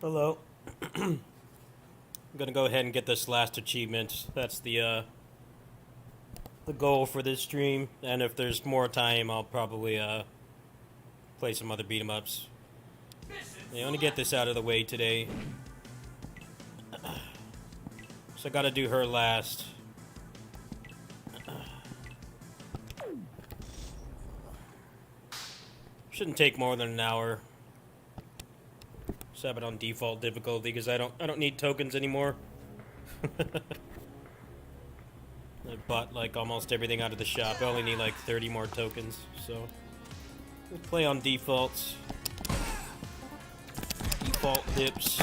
Hello. I'm gonna go ahead and get this last achievement. That's the goal for this stream. And if there's more time, I'll probably play some other beat 'em ups. I want to get this out of the way today. So I gotta do her last. Shouldn't take more than an hour. Just have it on default difficulty because I don't need tokens anymore. I bought like almost everything out of the shop. I only need like 30 more tokens, so we'll play on defaults. Default dips.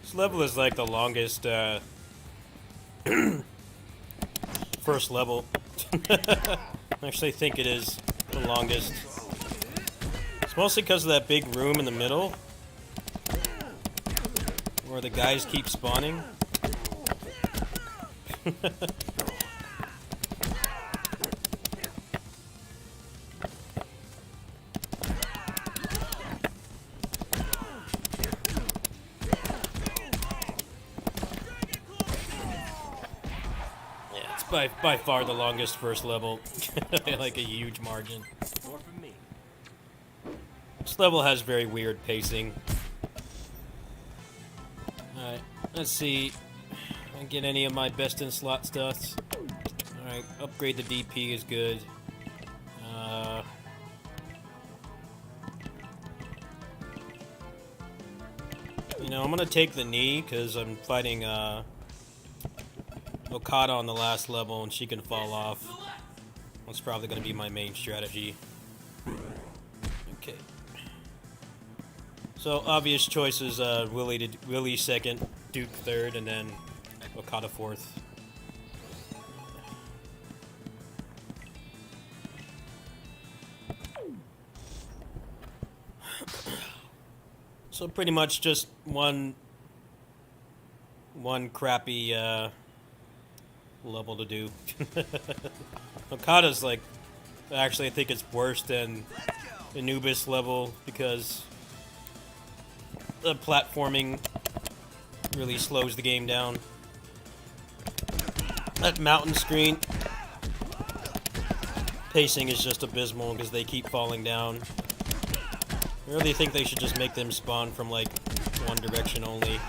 This level is like the longest first level. I actually think it is the longest. It's mostly because of that big room in the middle where the guys keep spawning. By far the longest first level, by like a huge margin. More from me. This level has very weird pacing. Alright, let's see. I can get any of my best in slot stuffs. Alright, upgrade the DP is good. You know, I'm gonna take the knee because I'm fighting Okada on the last level and she can fall off. That's probably going to be my main strategy. Okay. So obvious choices: Willie second, Duke third, and then Okada fourth. So pretty much just one crappy level to do. Okada's like, actually I think it's worse than Anubis level because the platforming really slows the game down. That mountain screen pacing is just abysmal because they keep falling down. I really think they should just make them spawn from like one direction only.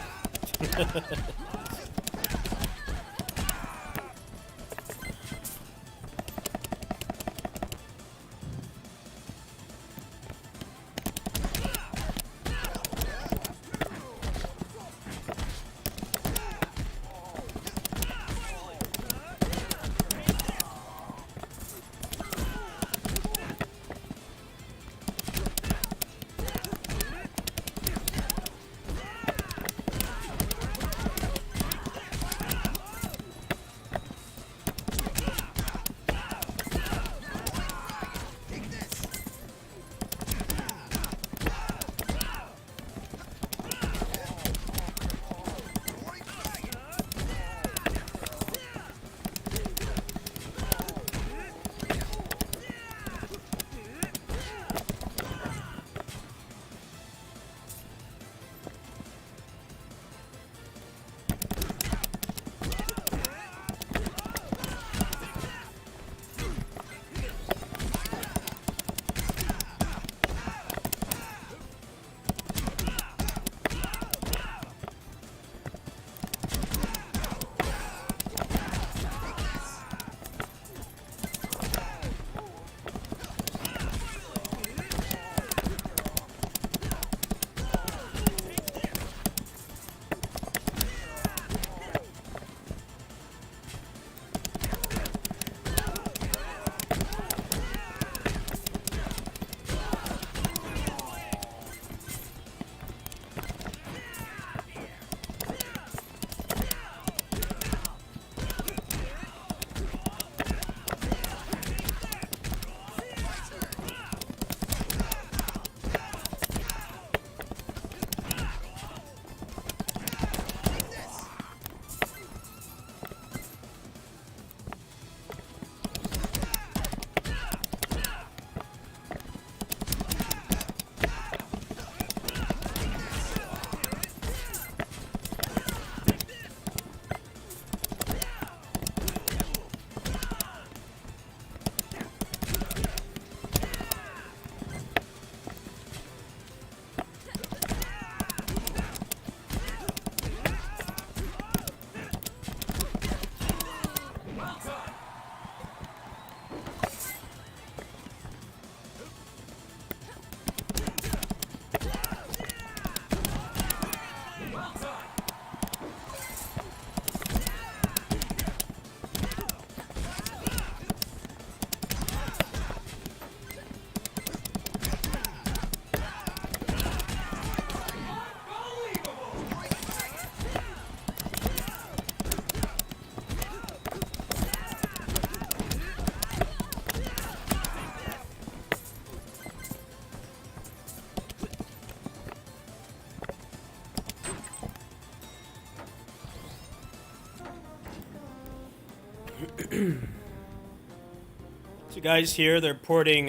So guys, here they're porting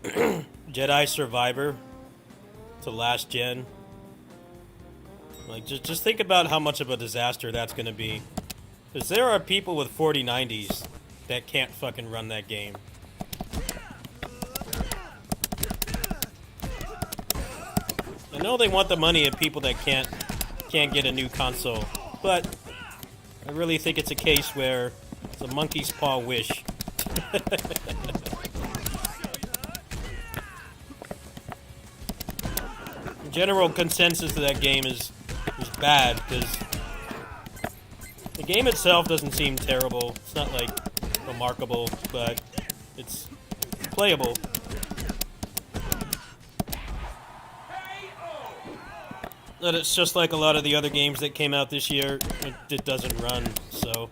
Jedi Survivor to last gen. Like, just think about how much of a disaster that's going to be. Because there are people with 4090s that can't fucking run that game. I know they want the money of people that can't get a new console, but I really think it's a case where it's a monkey's paw wish. General consensus of that game is bad, because the game itself doesn't seem terrible. It's not, like, remarkable, but it's playable. But it's just like a lot of the other games that came out this year, it doesn't run, so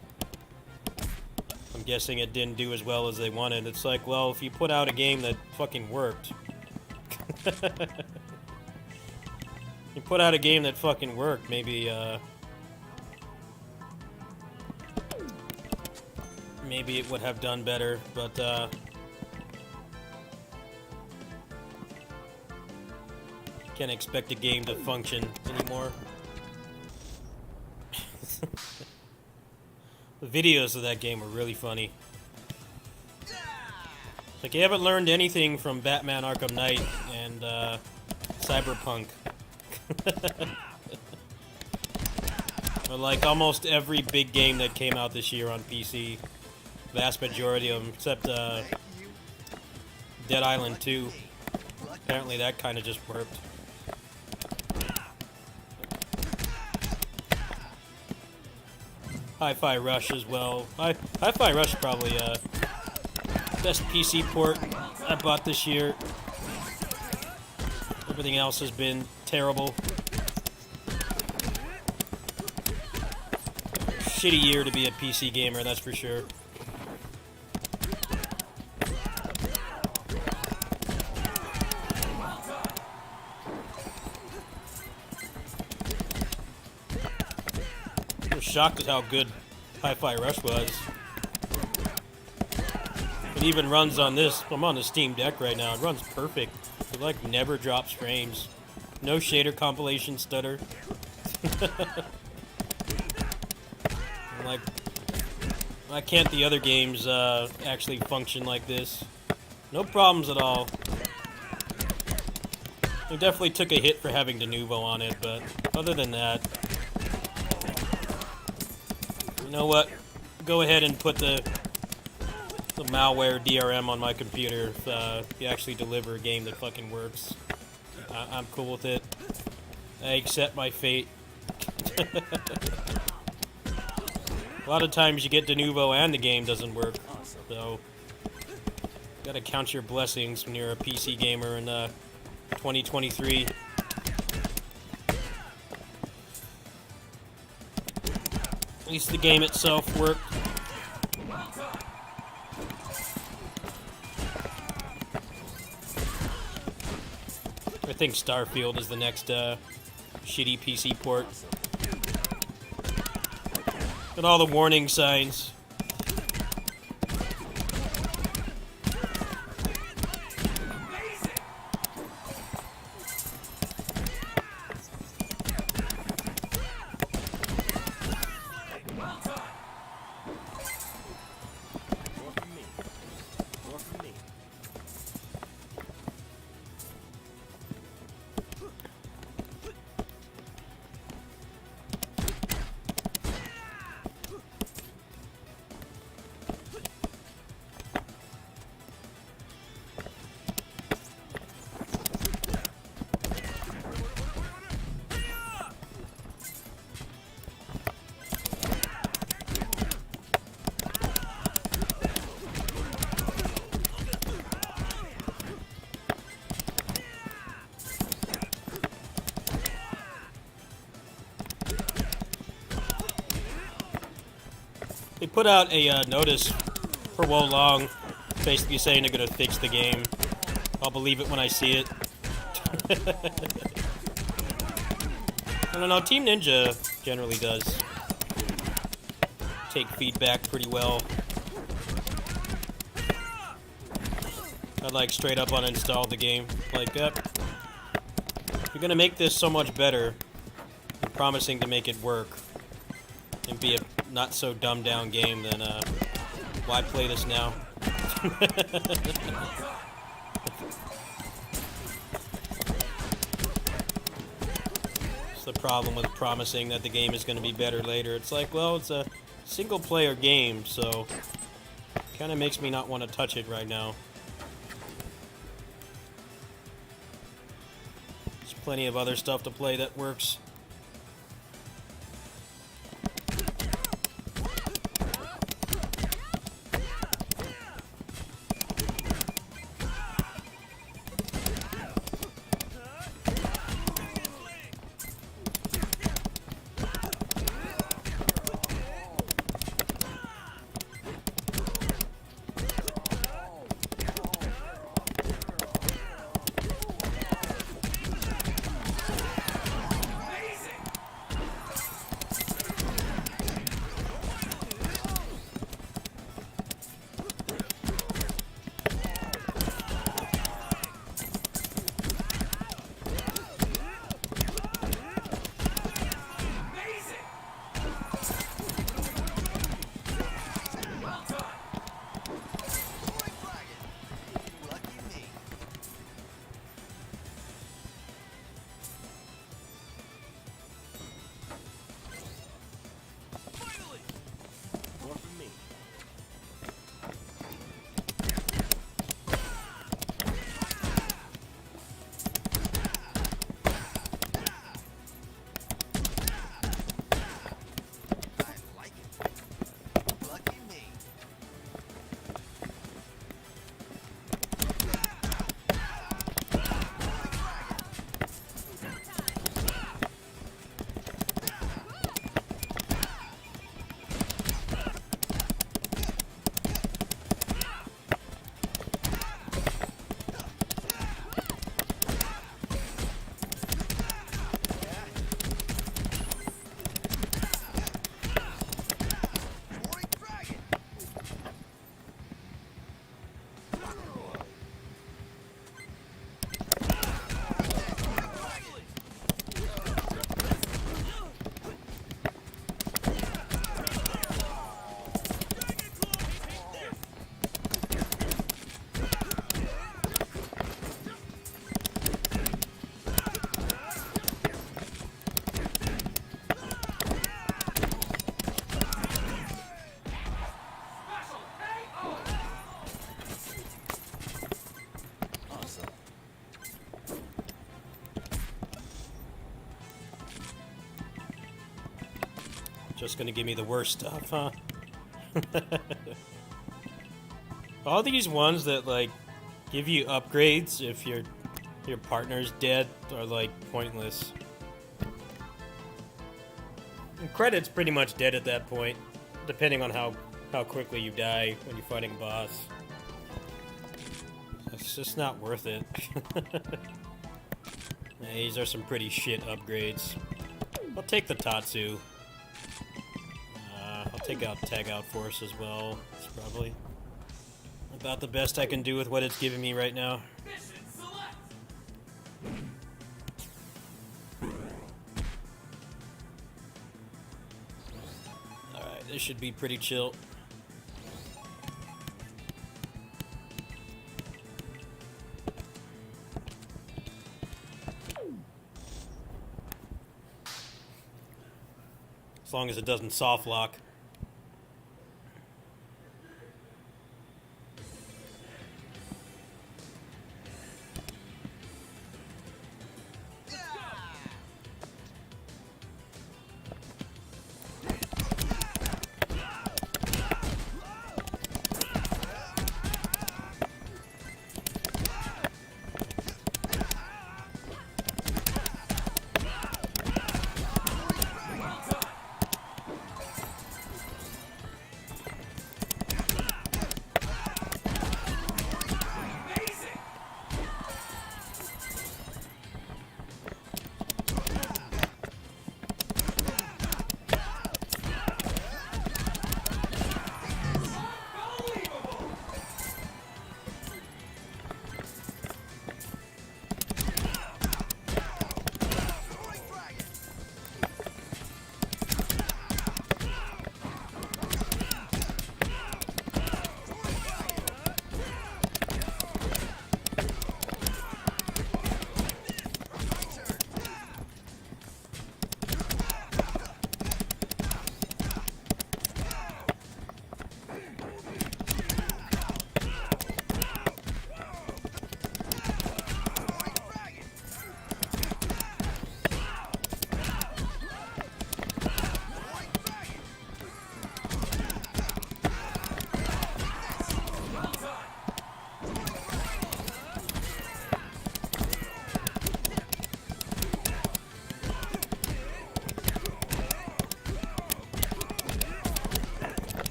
I'm guessing it didn't do as well as they wanted. It's like, well, if you put out a game that fucking worked, you put out a game that fucking worked, maybe it would have done better, but can't expect a game to function anymore. The videos of that game were really funny. It's like you haven't learned anything from Batman Arkham Knight and Cyberpunk. Or like almost every big game that came out this year on PC. Vast majority of them, except Dead Island 2. Apparently that kind of just worked. Hi-Fi Rush as well. Hi-Fi Rush is probably best PC port I bought this year. Everything else has been terrible. Shitty year to be a PC gamer, that's for sure. I was shocked at how good Hi-Fi Rush was. It even runs on this. I'm on the Steam Deck right now. It runs perfect. It like never drops frames. No shader compilation stutter. Like, why can't the other games actually function like this? No problems at all. They definitely took a hit for having Denuvo on it, but other than that, you know what? Go ahead and put the malware DRM on my computer if you actually deliver a game that fucking works. I'm cool with it. I accept my fate. A lot of times you get Denuvo and the game doesn't work, so gotta count your blessings when you're a PC gamer in 2023. At least the game itself worked. I think Starfield is the next shitty PC port. And all the warning signs. They put out a notice for Wo Long, basically saying they're gonna fix the game. I'll believe it when I see it. I don't know, Team Ninja generally does. take feedback pretty well. I'd like straight up uninstall the game. Like, if you're gonna make this so much better, I'm promising to make it work and be a not so dumbed down game, then why play this now? It's the problem with promising that the game is going to be better later. It's like, well, it's a single player game, so kind of makes me not want to touch it right now. There's plenty of other stuff to play that works. Just gonna give me the worst stuff, huh? All these ones that like give you upgrades if your partner's dead are like pointless. And credit's pretty much dead at that point, depending on how quickly you die when you're fighting a boss. It's just not worth it. Yeah, these are some pretty shit upgrades. I'll take the Tatsu. I'll take out Tag Out Force as well. It's probably about the best I can do with what it's giving me right now. Alright, this should be pretty chill. As long as it doesn't soft lock.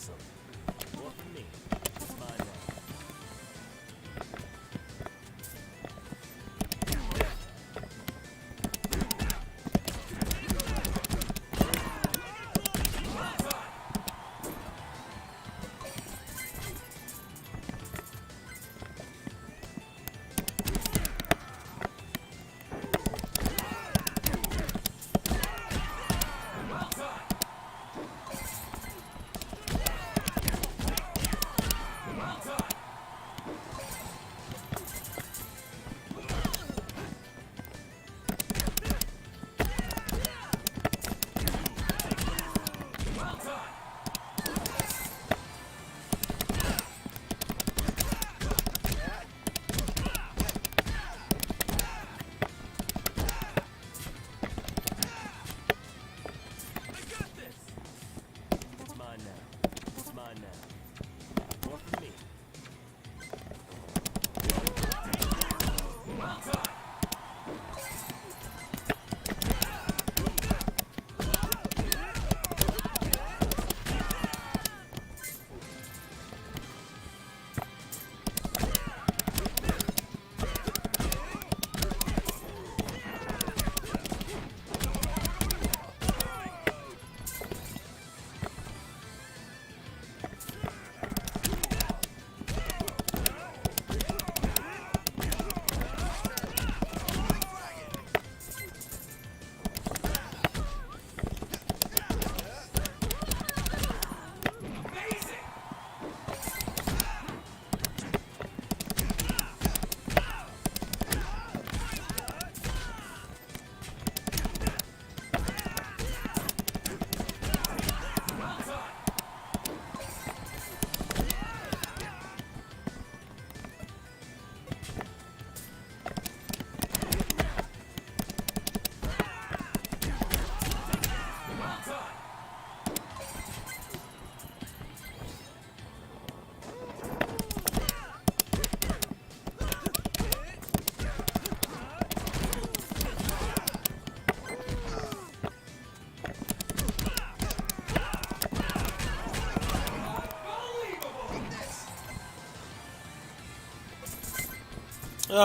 Awesome. More for me. It's mine now.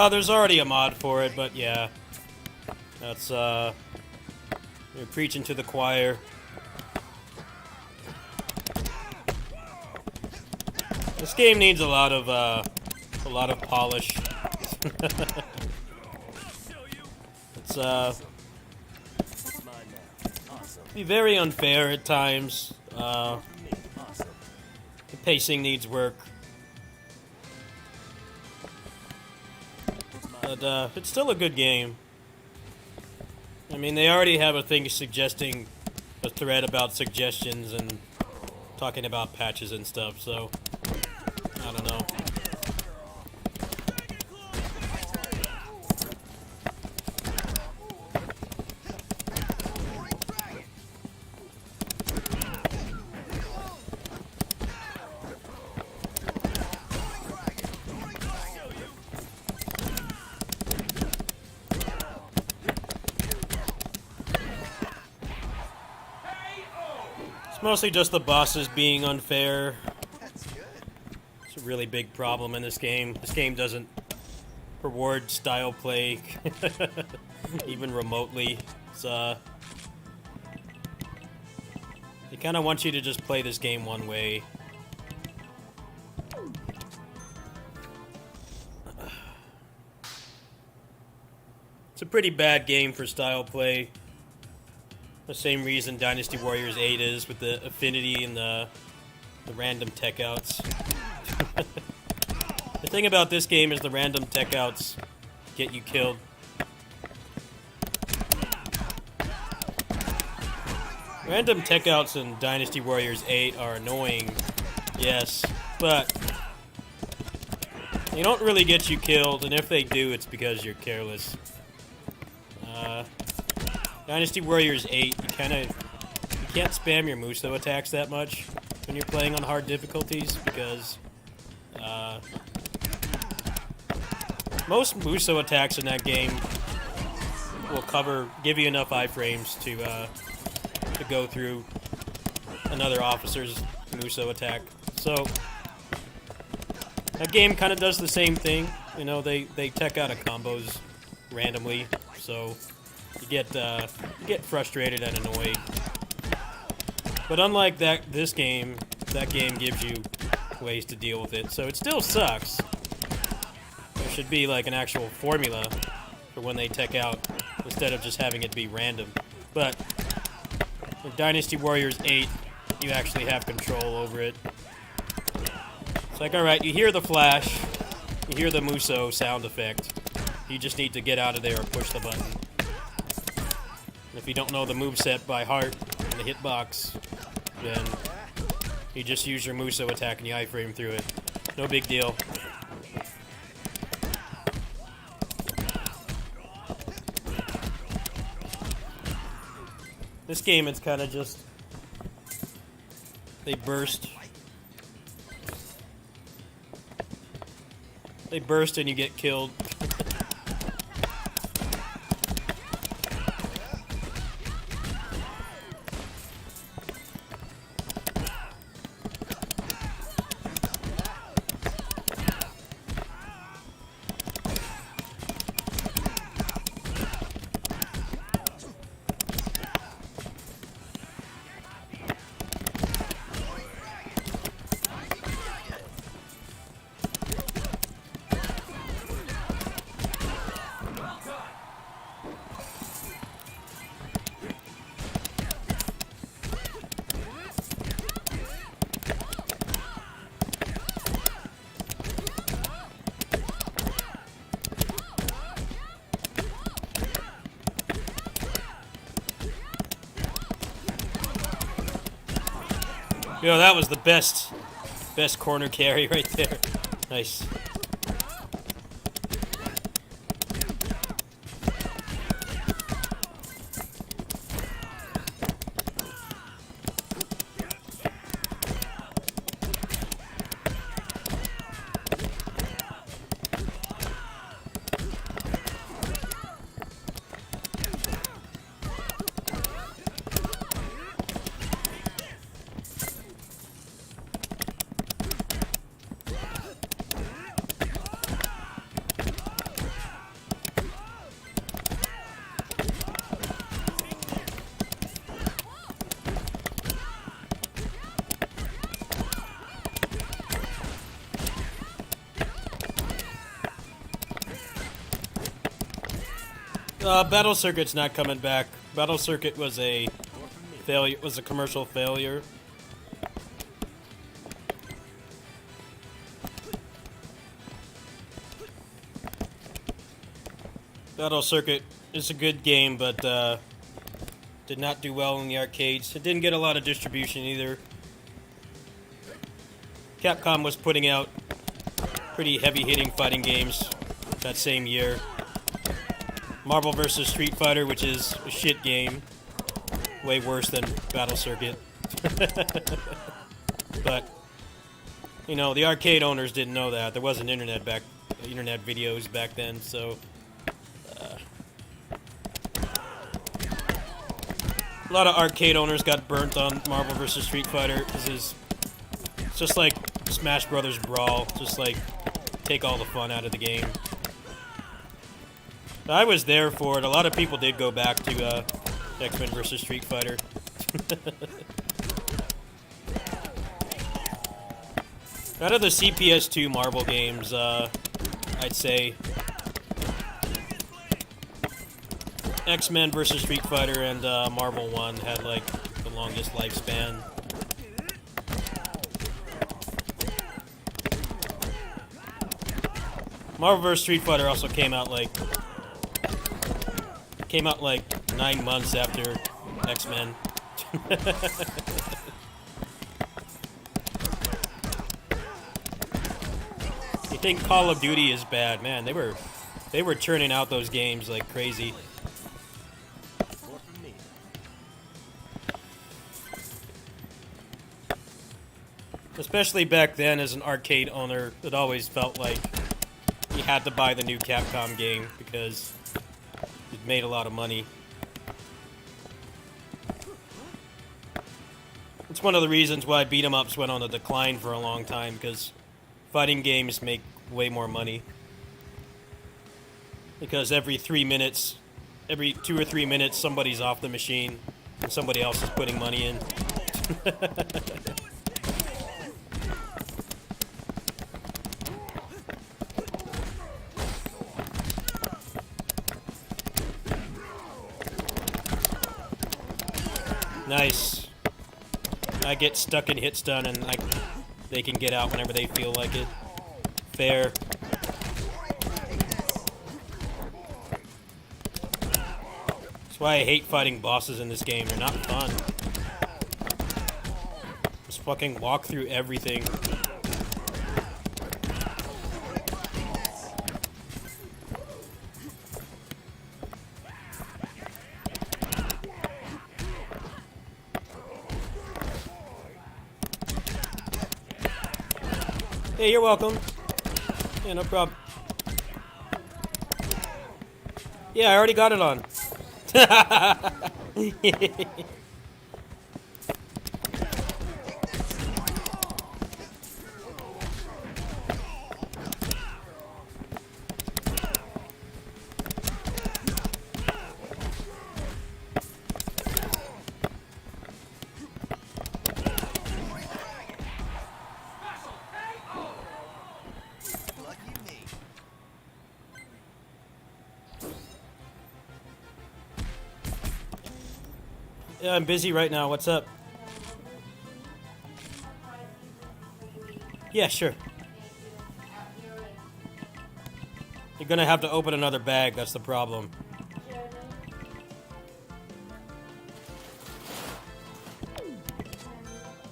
There's already a mod for it, but yeah. That's, you're preaching to the choir. This game needs a lot of polish. It's, be very unfair at times. The pacing needs work. But, it's still a good game. I mean, they already have a thing suggesting a thread about suggestions and talking about patches and stuff, so I don't know. It's mostly just the bosses being unfair. It's a really big problem in this game. This game doesn't reward style play, even remotely. It's, they kind of want you to just play this game one way. It's a pretty bad game for style play. The same reason Dynasty Warriors 8 is, with the affinity and the random tech outs. The thing about this game is the random tech outs get you killed. Random tech outs in Dynasty Warriors 8 are annoying, yes, but they don't really get you killed, and if they do, it's because you're careless. Dynasty Warriors 8, you can't spam your Muso attacks that much when you're playing on hard difficulties, because most Muso attacks in that game will give you enough iframes to go through another officer's Muso attack. So that game kind of does the same thing. You know, they tech out of combos randomly, so you get frustrated and annoyed. But unlike this game, that game gives you ways to deal with it. So it still sucks. There should be like an actual formula for when they tech out instead of just having it be random. But in Dynasty Warriors 8, you actually have control over it. It's like, alright, you hear the flash, you hear the Muso sound effect. You just need to get out of there or push the button. And if you don't know the moveset by heart in the hitbox, then you just use your Muso attack and you iframe through it. No big deal. This game, it's kind of just... They burst. They burst and you get killed. Yo, that was the best corner carry right there. Nice. Battle Circuit's not coming back. Battle Circuit was a failure. Was a commercial failure. Battle Circuit is a good game, but did not do well in the arcades. It didn't get a lot of distribution either. Capcom was putting out pretty heavy-hitting fighting games that same year. Marvel vs. Street Fighter, which is a shit game. Way worse than Battle Circuit. But, you know, the arcade owners didn't know that. There wasn't internet videos back then, so... a lot of arcade owners got burnt on Marvel vs. Street Fighter. It's just like Smash Brothers Brawl. Just like, take all the fun out of the game. I was there for it. A lot of people did go back to X-Men vs. Street Fighter. Out of the CPS2 Marvel games, I'd say X-Men vs. Street Fighter and Marvel 1 had like the longest lifespan. Marvel vs. Street Fighter also came out like 9 months after X-Men. You think Call of Duty is bad? Man, they were churning out those games like crazy. Especially back then, as an arcade owner, it always felt like you had to buy the new Capcom game because it made a lot of money. It's one of the reasons why beat 'em ups went on a decline for a long time, because fighting games make way more money. Because every 3 minutes, every 2 or 3 minutes, somebody's off the machine and somebody else is putting money in. Nice. I get stuck in hit stun and they can get out whenever they feel like it. Fair. That's why I hate fighting bosses in this game. They're not fun. Just fucking walk through everything. Hey, you're welcome. Yeah, no problem. Yeah, I already got it on. Yeah, I'm busy right now. What's up? Yeah, sure. You're gonna have to open another bag, that's the problem.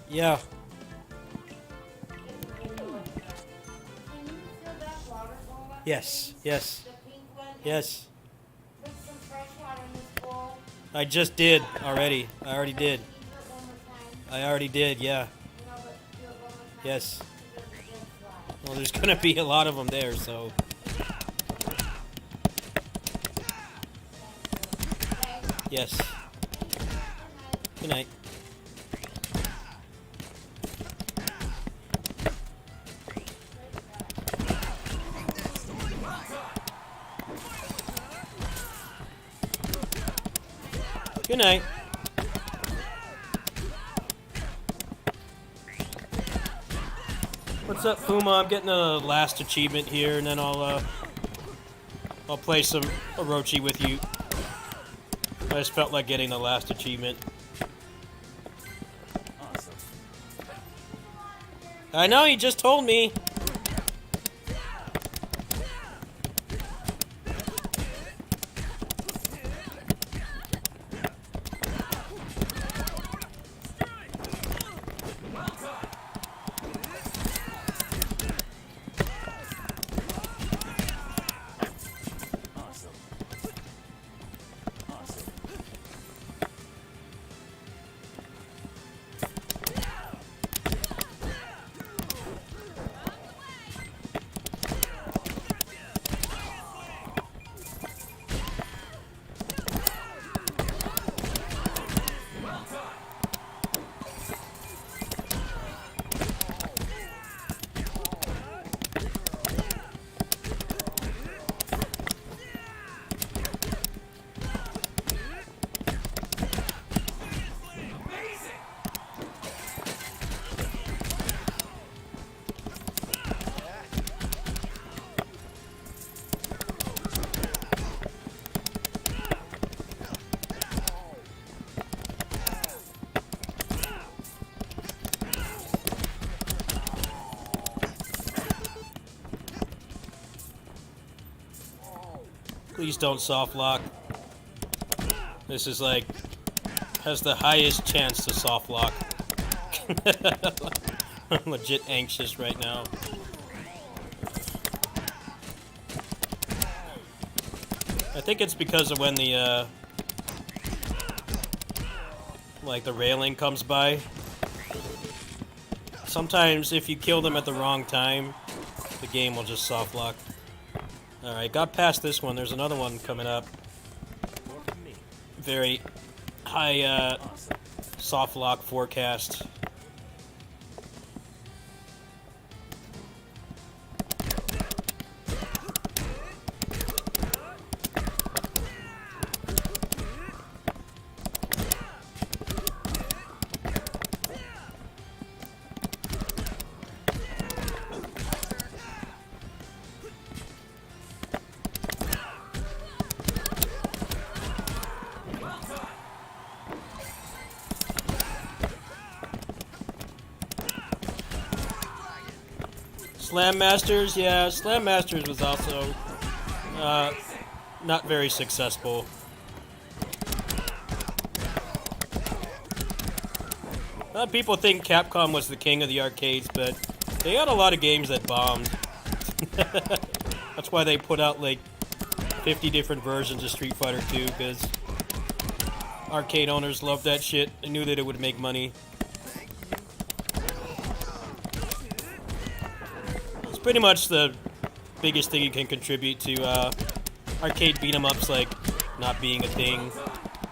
Yeah. Yes, yes. Yes. I just did already. I already did. I already did, yeah. Yes. Well, there's gonna be a lot of them there, so. Yes. Good night. Good night. What's up, Puma? I'm getting a last achievement here, and then I'll play some Orochi with you. I just felt like getting the last achievement. Awesome. I know, you just told me. Please don't soft lock. This is like, has the highest chance to soft lock. I'm legit anxious right now. I think it's because of when the, like the railing comes by. Sometimes if you kill them at the wrong time, the game will just soft lock. Alright, got past this one. There's another one coming up. Very high soft lock forecast. Slam Masters, yeah, Slam Masters was also not very successful. People think Capcom was the king of the arcades, but they had a lot of games that bombed. That's why they put out like 50 different versions of Street Fighter 2, because arcade owners loved that shit. They knew that it would make money. It's pretty much the biggest thing you can contribute to arcade beat-em-ups, like not being a thing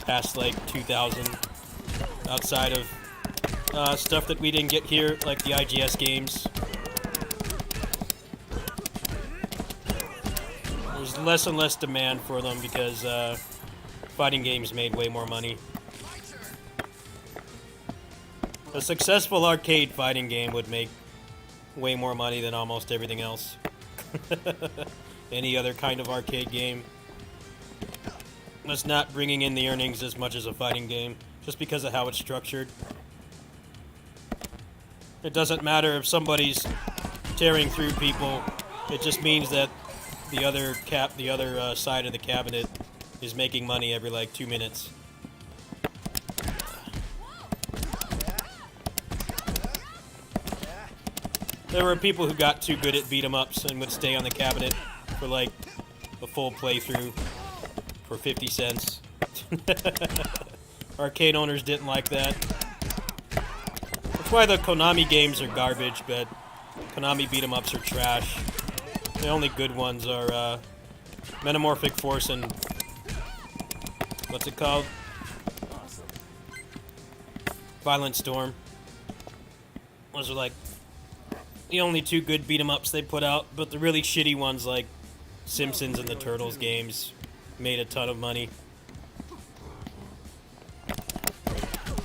past like 2000, outside of stuff that we didn't get here, like the IGS games. There's less and less demand for them because fighting games made way more money. A successful arcade fighting game would make way more money than almost everything else. Any other kind of arcade game. It's not bringing in the earnings as much as a fighting game, just because of how it's structured. It doesn't matter if somebody's tearing through people. It just means that the other side of the cabinet is making money every like 2 minutes. There were people who got too good at beat-em-ups and would stay on the cabinet for like a full playthrough for 50 cents. Arcade owners didn't like that. That's why the Konami games are garbage, but Konami beat-em-ups are trash. The only good ones are Metamorphic Force and what's it called? Violent Storm. Those are like the only two good beat-em-ups they put out, but the really shitty ones like Simpsons and the Turtles games made a ton of money.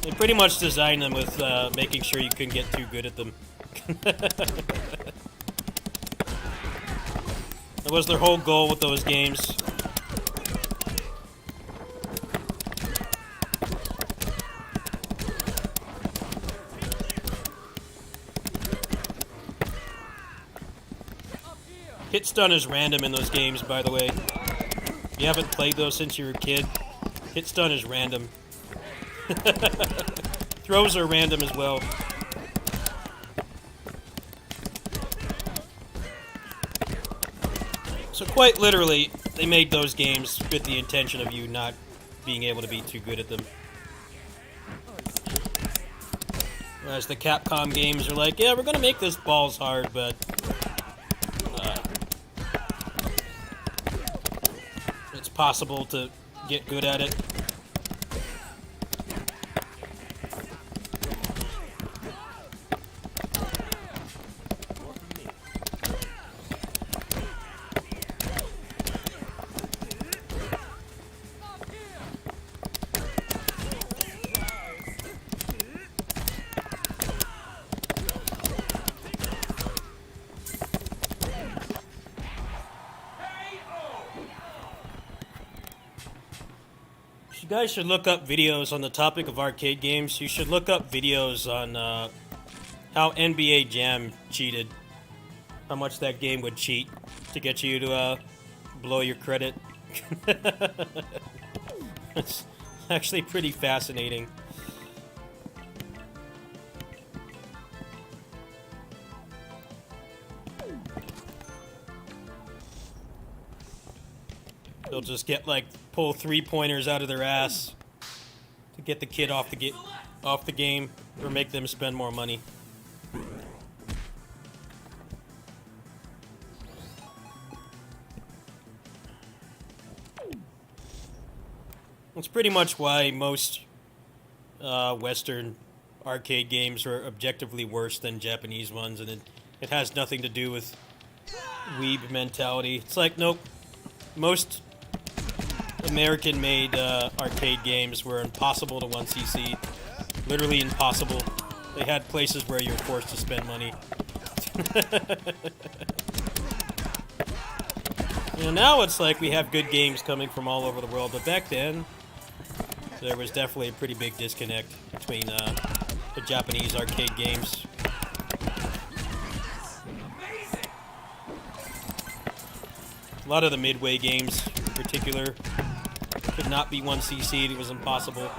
They pretty much designed them with making sure you couldn't get too good at them. That was their whole goal with those games. Hit stun is random in those games, by the way. If you haven't played those since you were a kid, hit stun is random. Throws are random as well. So quite literally, they made those games with the intention of you not being able to be too good at them. Whereas the Capcom games are like, yeah, we're gonna make this balls hard, but it's possible to get good at it. You guys should look up videos on the topic of arcade games. You should look up videos on how NBA Jam cheated. How much that game would cheat to get you to blow your credit. It's actually pretty fascinating. They'll just get like pull 3-pointers out of their ass to get the kid off the game or make them spend more money. That's pretty much why most Western arcade games are objectively worse than Japanese ones, and it has nothing to do with weeb mentality. It's like, nope, most American-made arcade games were impossible to 1cc. Literally impossible. They had places where you were forced to spend money. You know, now it's like we have good games coming from all over the world, but back then, there was definitely a pretty big disconnect between the Japanese arcade games. A lot of the Midway games, in particular, could not be 1cc'd. It was impossible.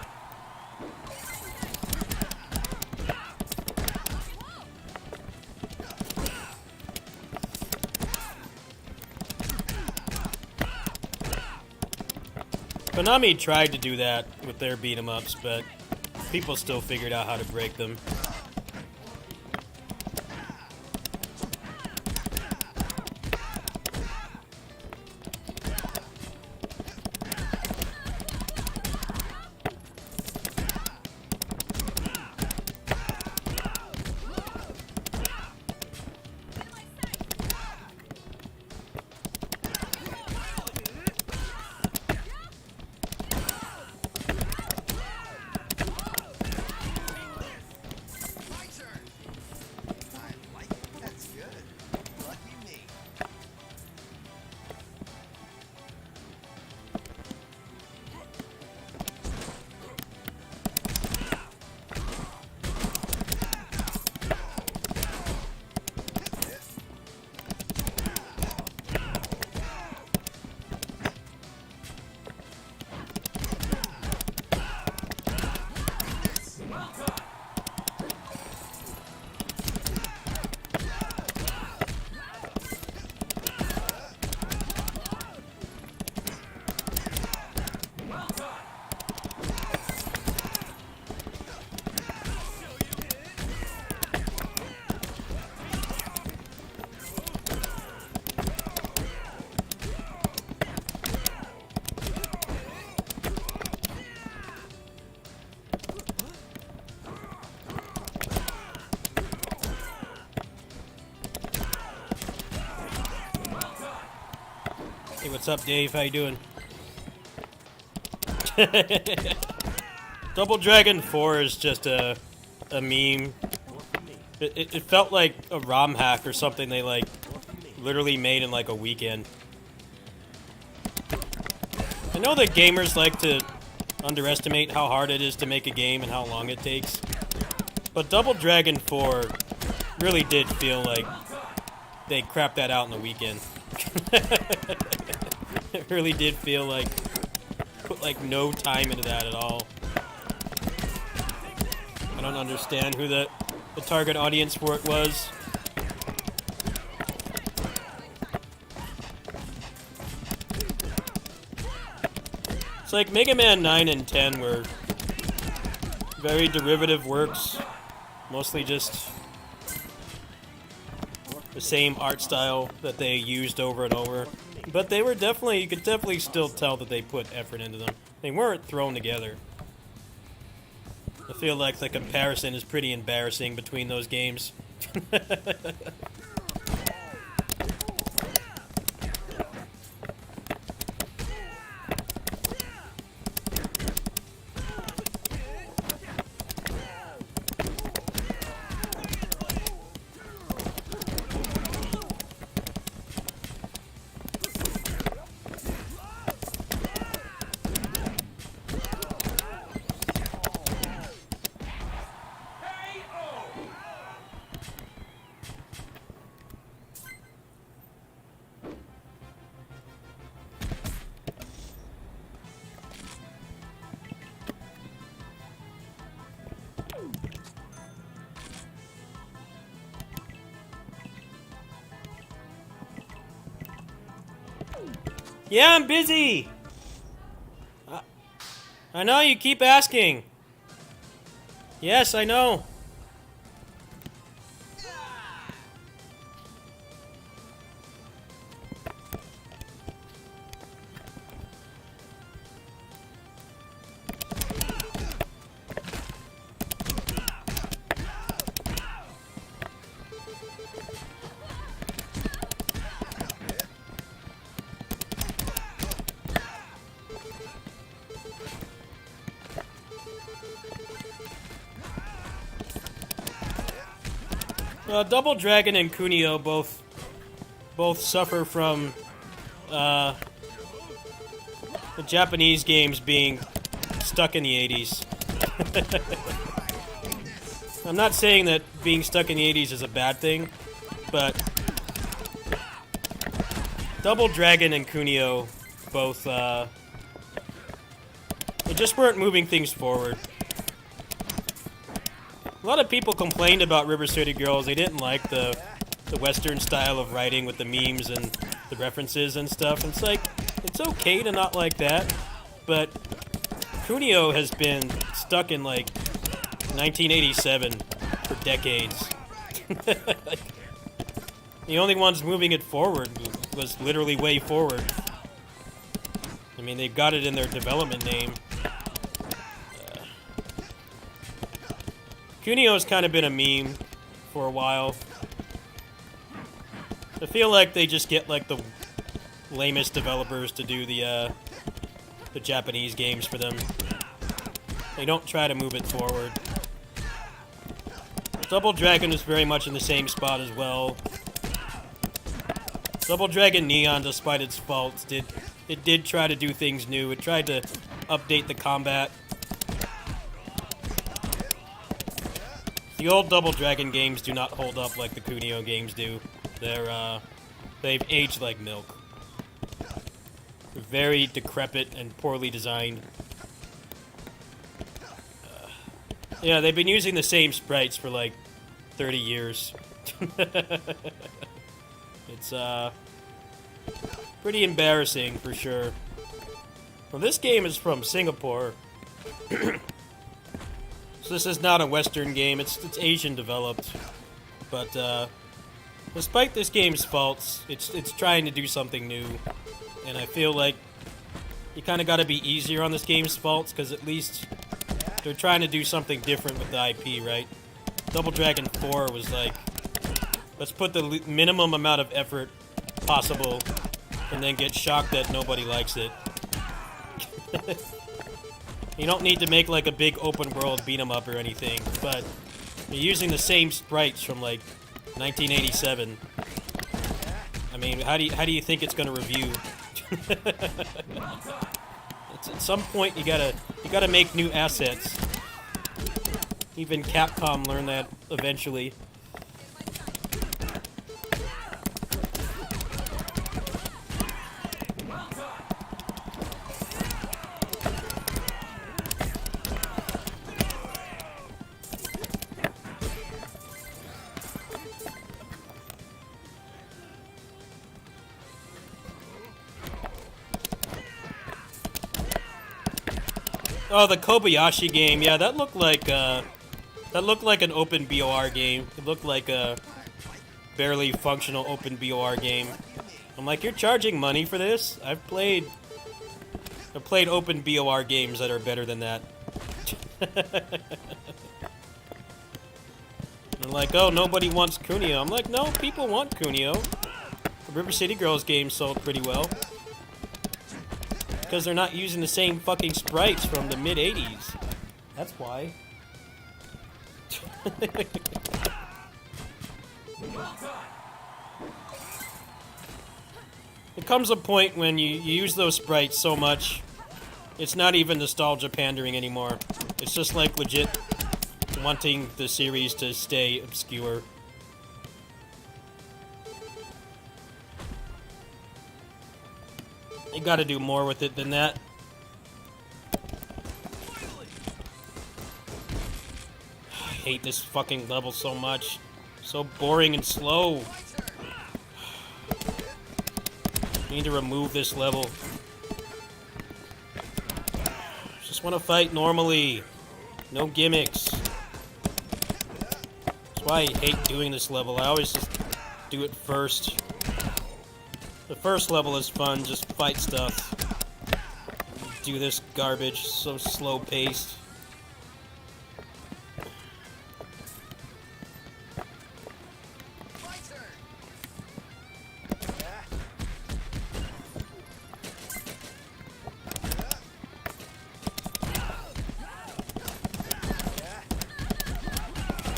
Konami tried to do that with their beat-em-ups, but people still figured out how to break them. Hey, what's up, Dave? How you doing? Double Dragon 4 is just a meme. It felt like a ROM hack or something they, like, literally made in, like, a weekend. I know that gamers like to underestimate how hard it is to make a game and how long it takes. But Double Dragon 4 really did feel like they crapped that out in the weekend. It really did feel like put like no time into that at all. I don't understand who the target audience for it was. It's like Mega Man 9 and 10 were very derivative works, mostly just the same art style that they used over and over. But they were definitely, you could definitely still tell that they put effort into them. They weren't thrown together. I feel like the comparison is pretty embarrassing between those games. Yeah, I'm busy! I know, you keep asking. Yes, I know. Double Dragon and Kunio both suffer from the Japanese games being stuck in the 80s. I'm not saying that being stuck in the 80s is a bad thing, but Double Dragon and Kunio both, they just weren't moving things forward. A lot of people complained about River City Girls. They didn't like the Western style of writing with the memes and the references and stuff. And it's like, it's okay to not like that, but Kunio has been stuck in like 1987 for decades. The only ones moving it forward was literally Way Forward. I mean, they've got it in their development name. Kunio's kind of been a meme for a while. I feel like they just get like the lamest developers to do the Japanese games for them. They don't try to move it forward. Double Dragon is very much in the same spot as well. Double Dragon Neon, despite its faults, did try to do things new. It tried to update the combat. The old Double Dragon games do not hold up like the Kunio games do. They've aged like milk. They're very decrepit and poorly designed. Yeah, they've been using the same sprites for like 30 years. It's pretty embarrassing for sure. Well, this game is from Singapore. So this is not a Western game, it's Asian developed. But despite this game's faults, it's trying to do something new. And I feel like you kind of got to be easier on this game's faults, because at least they're trying to do something different with the IP, right? Double Dragon 4 was like, let's put the minimum amount of effort possible and then get shocked that nobody likes it. You don't need to make like a big open world beat 'em up or anything, but you're using the same sprites from like 1987. I mean, how do you think it's gonna review? At some point you gotta make new assets. Even Capcom learned that eventually. Oh, the Kobayashi game. Yeah, that looked like an open BOR game. It looked like a barely functional open BOR game. I'm like, you're charging money for this? I've played open BOR games that are better than that. They're like, oh, nobody wants Kunio. I'm like, no, people want Kunio. The River City Girls game sold pretty well. Because they're not using the same fucking sprites from the mid-80s. That's why. There comes a point when you use those sprites so much, it's not even nostalgia pandering anymore. It's just like legit wanting the series to stay obscure. You gotta do more with it than that. I hate this fucking level so much. So boring and slow. I need to remove this level. Just want to fight normally. No gimmicks. That's why I hate doing this level. I always just do it first. The first level is fun, just fight stuff. Do this garbage, so slow paced.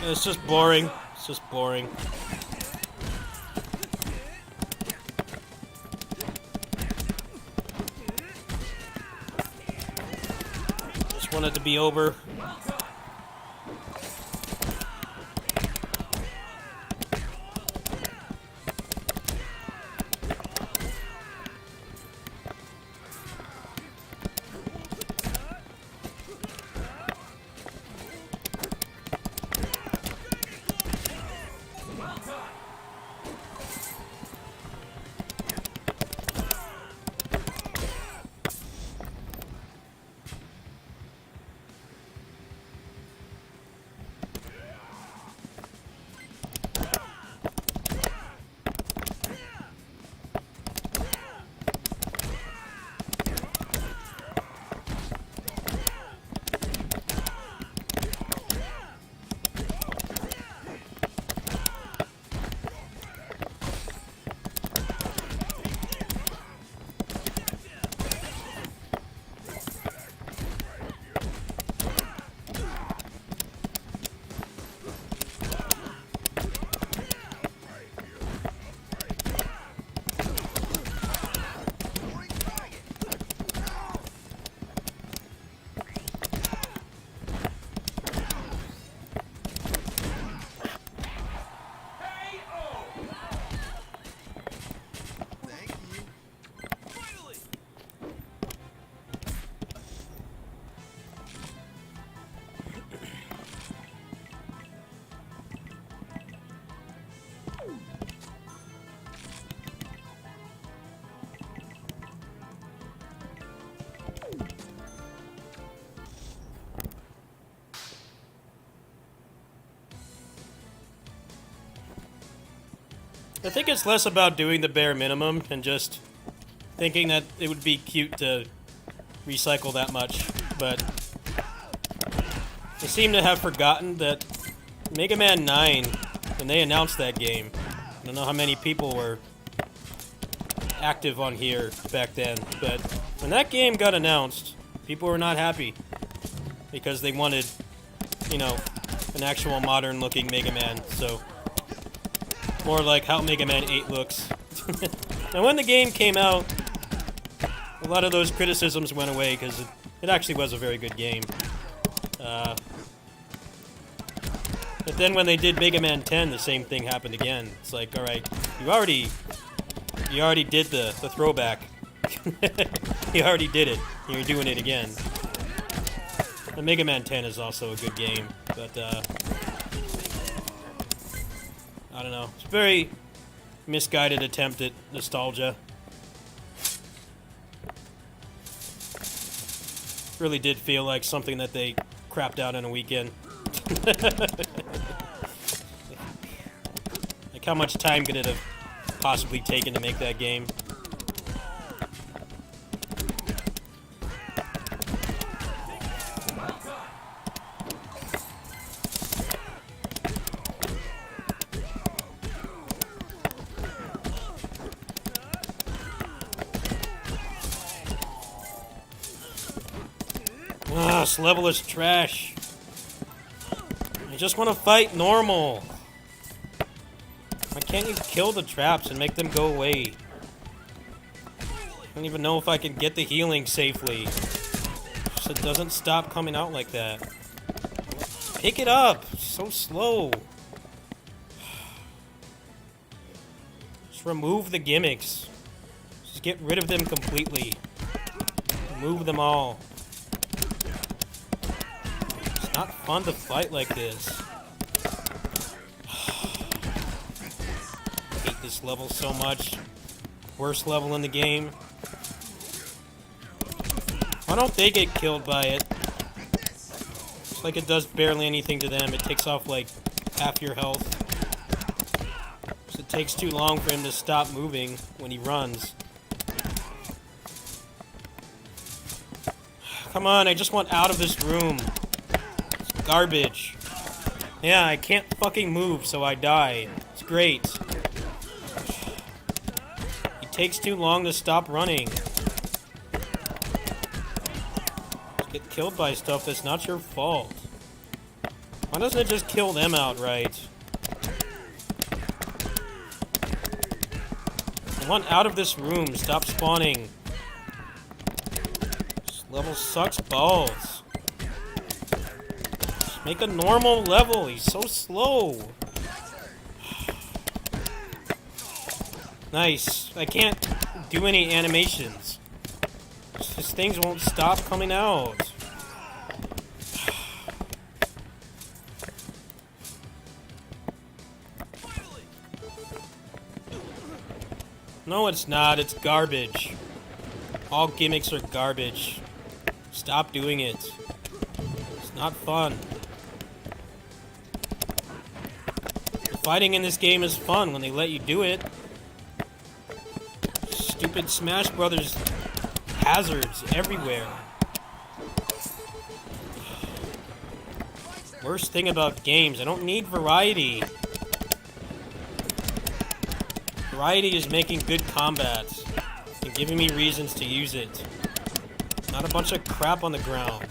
It's just boring. It's just boring. Want it to be over. I think it's less about doing the bare minimum and just thinking that it would be cute to recycle that much, but they seem to have forgotten that Mega Man 9, when they announced that game, I don't know how many people were active on here back then, but when that game got announced, people were not happy because they wanted, you know, an actual modern-looking Mega Man, so more like how Mega Man 8 looks. And when the game came out, a lot of those criticisms went away because it actually was a very good game. But then when they did Mega Man 10, the same thing happened again. It's like, alright, you already did the throwback. You already did it. You're doing it again. And Mega Man 10 is also a good game, but I don't know. It's a very misguided attempt at nostalgia. Really did feel like something that they crapped out in a weekend. Like, how much time could it have possibly taken to make that game? Ah, this level is trash. I just want to fight normal. Why can't you kill the traps and make them go away? I don't even know if I can get the healing safely. Just it doesn't stop coming out like that. Pick it up! It's so slow. Just remove the gimmicks. Just get rid of them completely. Remove them all. It's not fun to fight like this. I hate this level so much. Worst level in the game. Why don't they get killed by it? It's like it does barely anything to them. It takes off like half your health. It takes too long for him to stop moving when he runs. Come on, I just want out of this room. It's garbage. Yeah, I can't fucking move, so I die. It's great. It takes too long to stop running. Just get killed by stuff that's not your fault. Why doesn't it just kill them outright? I want out of this room. Stop spawning. This level sucks balls. Just make a normal level. He's so slow. Nice. I can't do any animations. These things won't stop coming out. No, it's not. It's garbage. All gimmicks are garbage. Stop doing it. It's not fun. The fighting in this game is fun when they let you do it. Stupid Smash Brothers hazards everywhere. Worst thing about games, I don't need variety. Variety is making good combat and giving me reasons to use it. Not a bunch of crap on the ground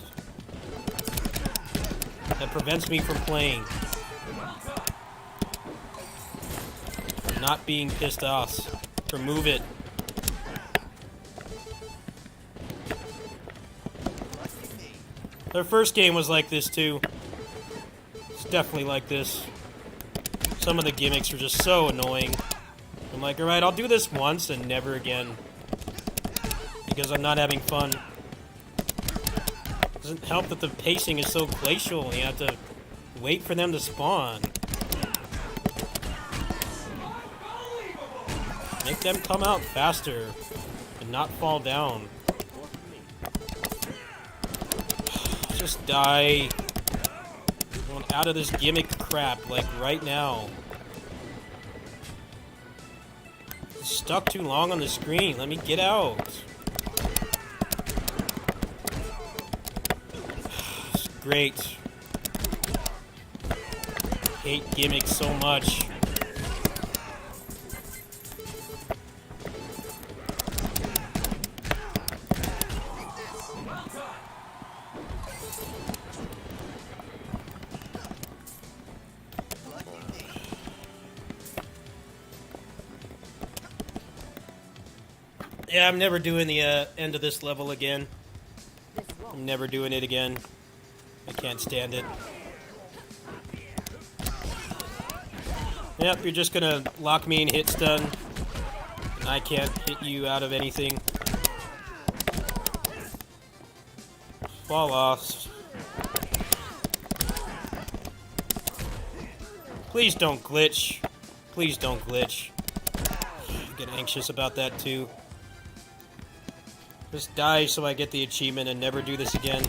that prevents me from playing. Not being pissed off. Remove it. Their first game was like this too. It's definitely like this. Some of the gimmicks are just so annoying. I'm like, alright, I'll do this once and never again. Because I'm not having fun. Doesn't help that the pacing is so glacial and you have to wait for them to spawn. Make them come out faster and not fall down. Just die. I want out of this gimmick crap, like right now. It's stuck too long on the screen. Let me get out. It's great. Hate gimmicks so much. Yeah, I'm never doing the end of this level again. I'm never doing it again. I can't stand it. Yep, you're just gonna lock me in hit stun. And I can't hit you out of anything. Fall off. Please don't glitch. Please don't glitch. I get anxious about that too. Just die so I get the achievement and never do this again.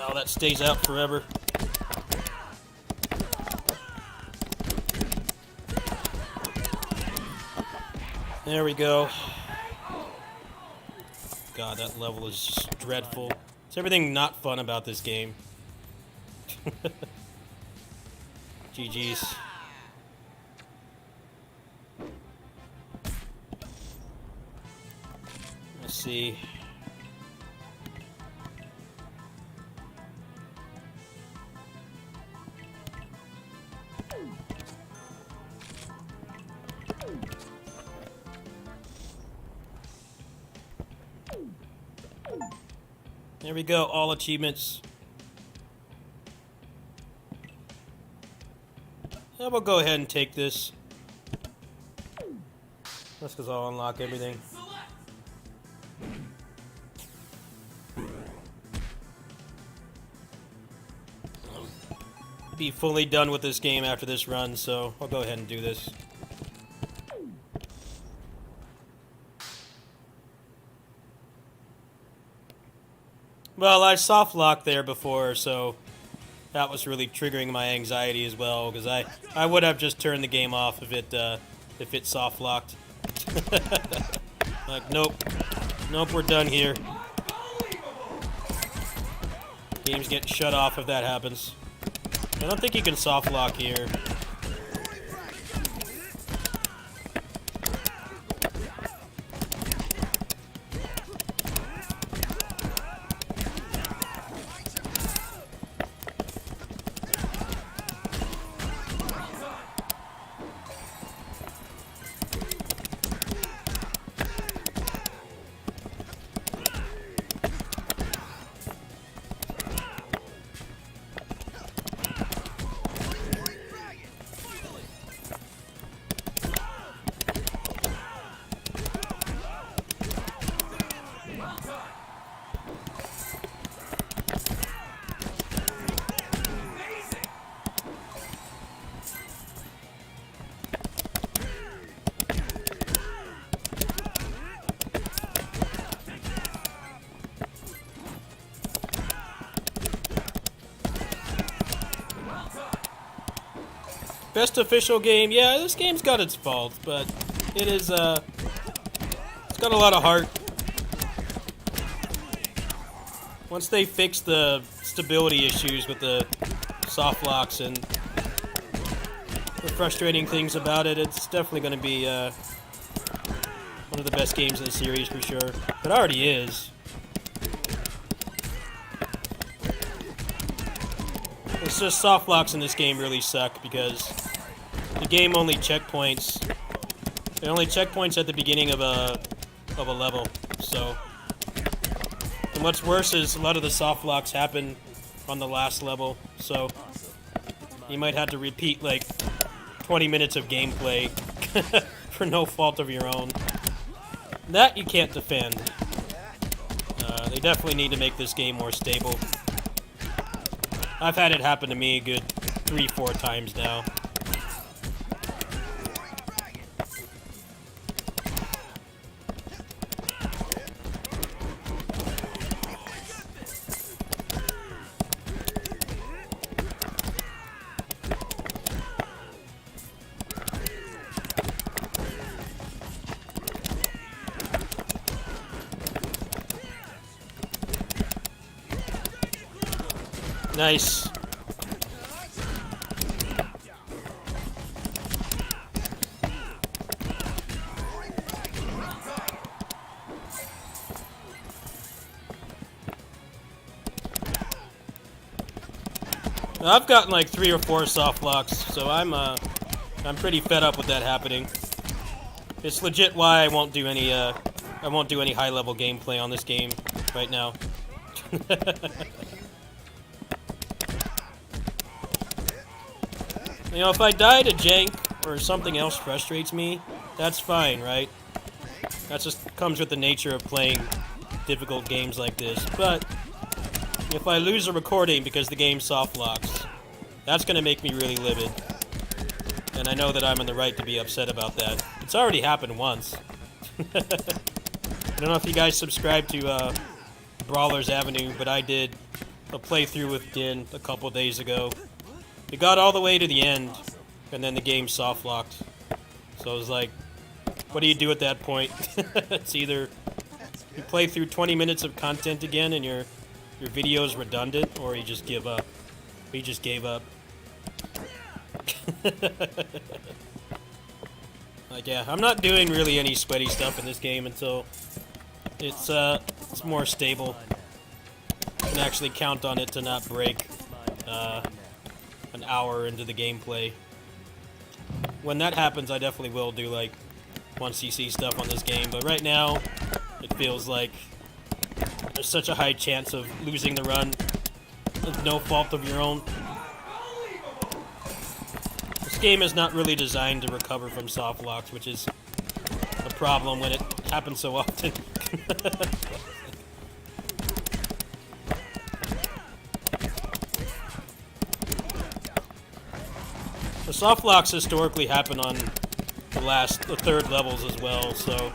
Oh, that stays out forever. There we go. God, that level is just dreadful. It's everything not fun about this game. GG's. Let's see. There we go, all achievements. Yeah, we'll go ahead and take this. That's because I'll unlock everything. Be fully done with this game after this run, so I'll go ahead and do this. Well, I soft locked there before, so that was really triggering my anxiety as well, because I would have just turned the game off if it soft locked. Like, nope, we're done here. Game's getting shut off if that happens. I don't think you can soft lock here. Best official game? Yeah, this game's got its faults, but it is, it's got a lot of heart. Once they fix the stability issues with the soft locks and the frustrating things about it, it's definitely going to be one of the best games in the series for sure. It already is. It's just soft locks in this game really suck because the game only checkpoints. It only checkpoints at the beginning of a level. So, and what's worse is a lot of the soft locks happen on the last level. So you might have to repeat like 20 minutes of gameplay for no fault of your own. That you can't defend. They definitely need to make this game more stable. I've had it happen to me a good 3-4 times now. Nice. I've gotten like 3 or 4 soft locks, so I'm pretty fed up with that happening. It's legit why I won't do any high level gameplay on this game right now. You know, if I die to jank or something else frustrates me, that's fine, right? That just comes with the nature of playing difficult games like this. But if I lose a recording because the game soft locks, that's going to make me really livid. And I know that I'm in the right to be upset about that. It's already happened once. I don't know if you guys subscribe to Brawler's Avenue, but I did a playthrough with Din a couple days ago. It got all the way to the end, and then the game soft locked. So I was like, what do you do at that point? It's either you play through 20 minutes of content again and your video is redundant, or you just give up. We just gave up. Like, yeah, I'm not doing really any sweaty stuff in this game until it's more stable. I can actually count on it to not break an hour into the gameplay. When that happens, I definitely will do like 1cc stuff on this game, but right now it feels like there's such a high chance of losing the run with no fault of your own. This game is not really designed to recover from soft locks, which is a problem when it happens so often. The soft locks historically happen on the third levels as well, so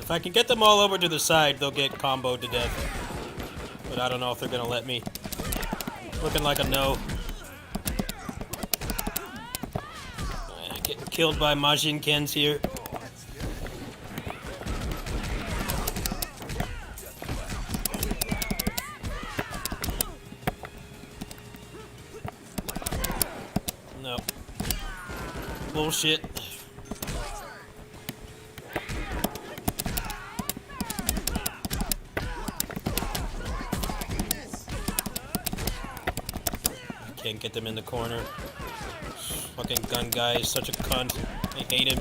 If I can get them all over to the side, they'll get comboed to death. But I don't know if they're gonna let me. Looking like a no. Getting killed by Majin Kens here. No. Bullshit. Can't get them in the corner. Fucking gun guy is such a cunt. I hate him.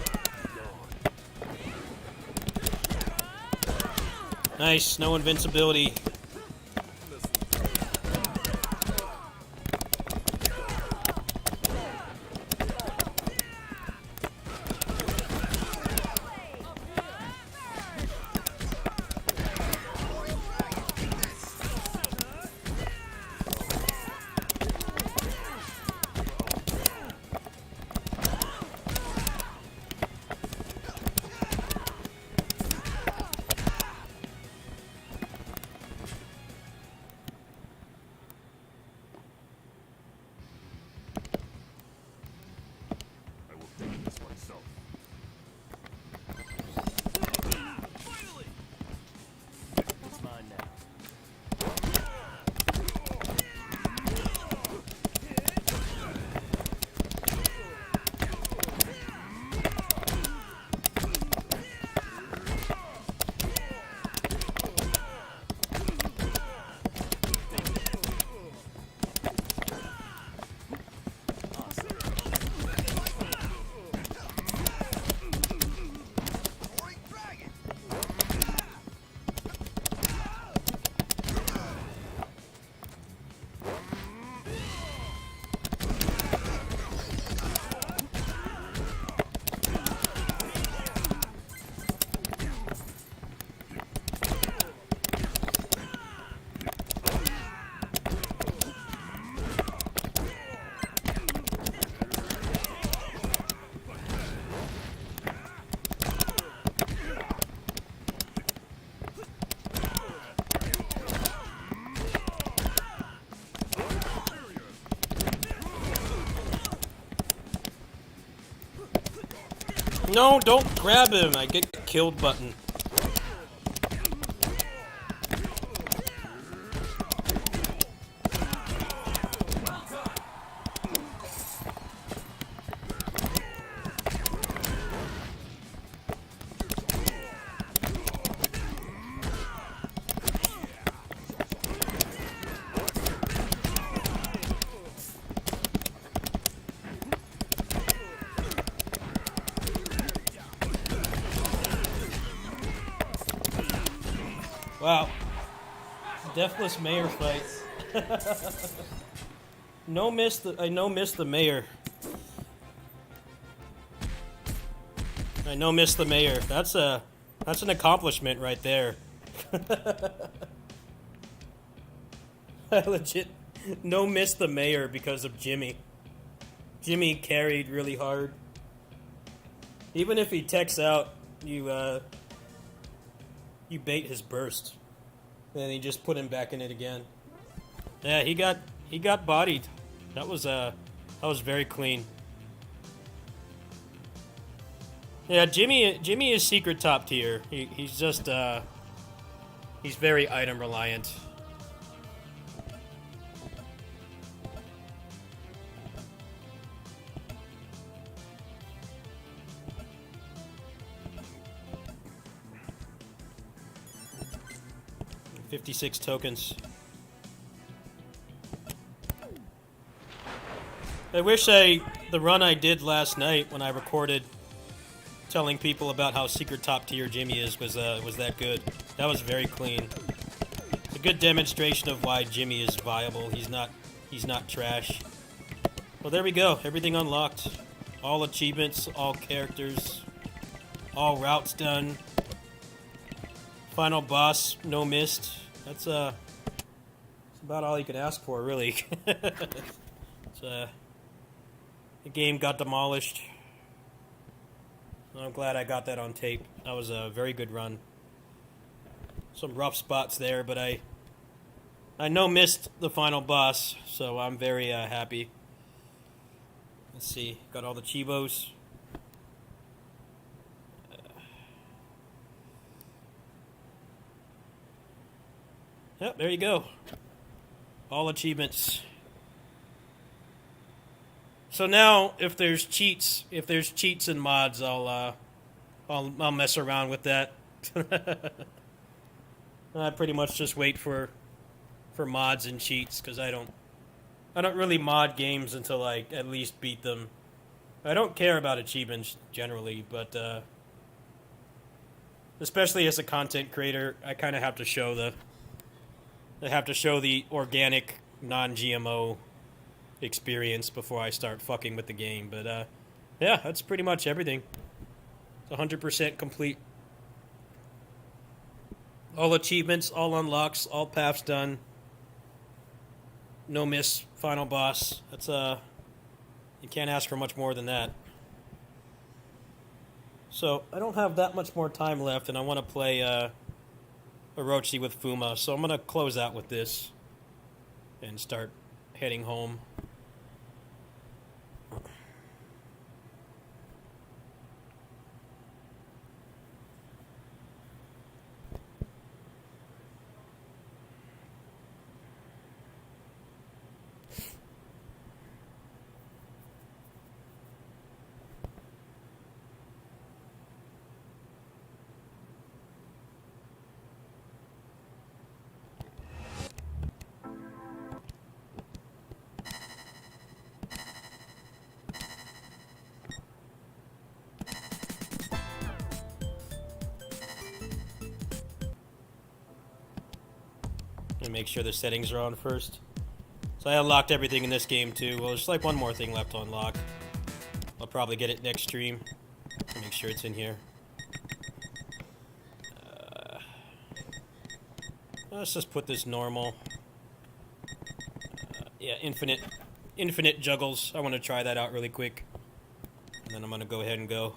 Nice, no invincibility. I will take this myself. It's mine now. No, don't grab him. I get killed button. Wow. Deathless mayor fight. I miss the mayor. I miss the mayor. That's an accomplishment right there. I legit miss the mayor because of Jimmy. Jimmy carried really hard. Even if he techs out, you bait his burst. Then he just put him back in it again. Yeah, he got bodied. That was very clean. Yeah, Jimmy is secret top tier. He's just he's very item reliant. $56 tokens. I wish the run I did last night when I recorded telling people about how secret top tier Jimmy is was that good. That was very clean. It's a good demonstration of why Jimmy is viable. He's not trash. Well, there we go. Everything unlocked. All achievements, all characters, all routes done. Final boss, no missed. That's about all you could ask for, really. The game got demolished. I'm glad I got that on tape. That was a very good run. some rough spots there, but I no missed the final boss, so I'm very happy. Let's see, got all the Chivos. Yep, there you go. All achievements. So now, if there's cheats and mods, I'll mess around with that. I pretty much just wait for mods and cheats because I don't really mod games until I at least beat them. I don't care about achievements generally, but especially as a content creator, I kind of have to show the organic, non-GMO experience before I start fucking with the game. But yeah, that's pretty much everything. It's 100% complete. All achievements, all unlocks, all paths done. No miss, final boss. That's you can't ask for much more than that. So I don't have that much more time left, and I want to play Orochi with Fuma, so I'm gonna close out with this and start heading home. And make sure the settings are on first. So I unlocked everything in this game too. Well, there's like one more thing left to unlock. I'll probably get it next stream. Make sure it's in here. Let's just put this normal. Yeah, infinite juggles. I want to try that out really quick. And then I'm going to go ahead and go.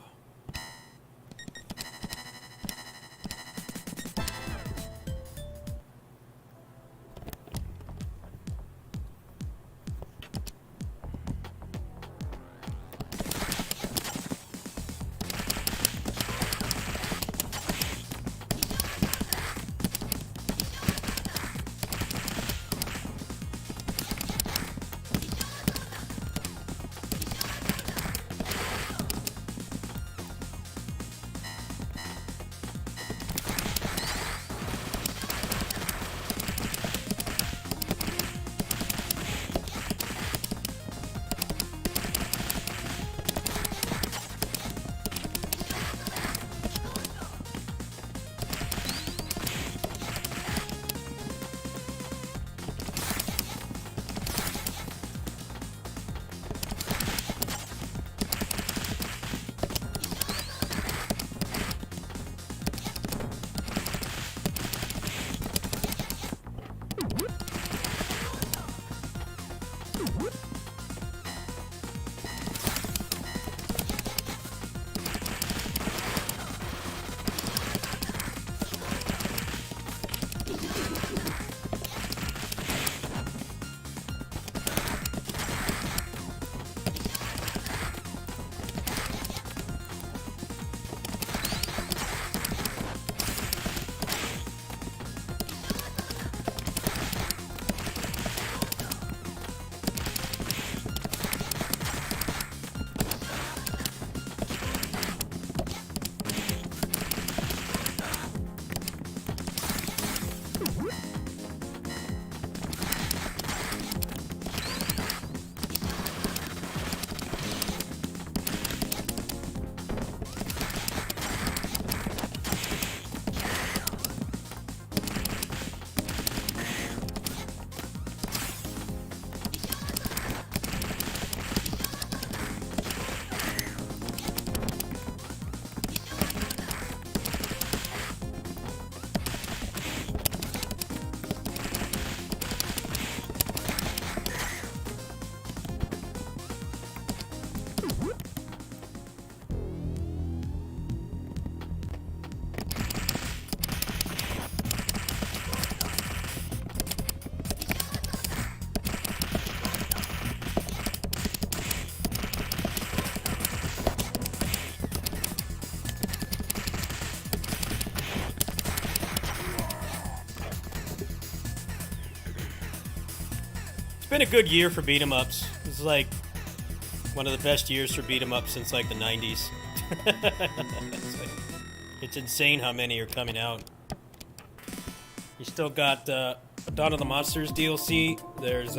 been a good year for beat 'em ups. It's like one of the best years for beat 'em ups since like the 90s. It's insane how many are coming out. You still got Dawn of the Monsters DLC. There's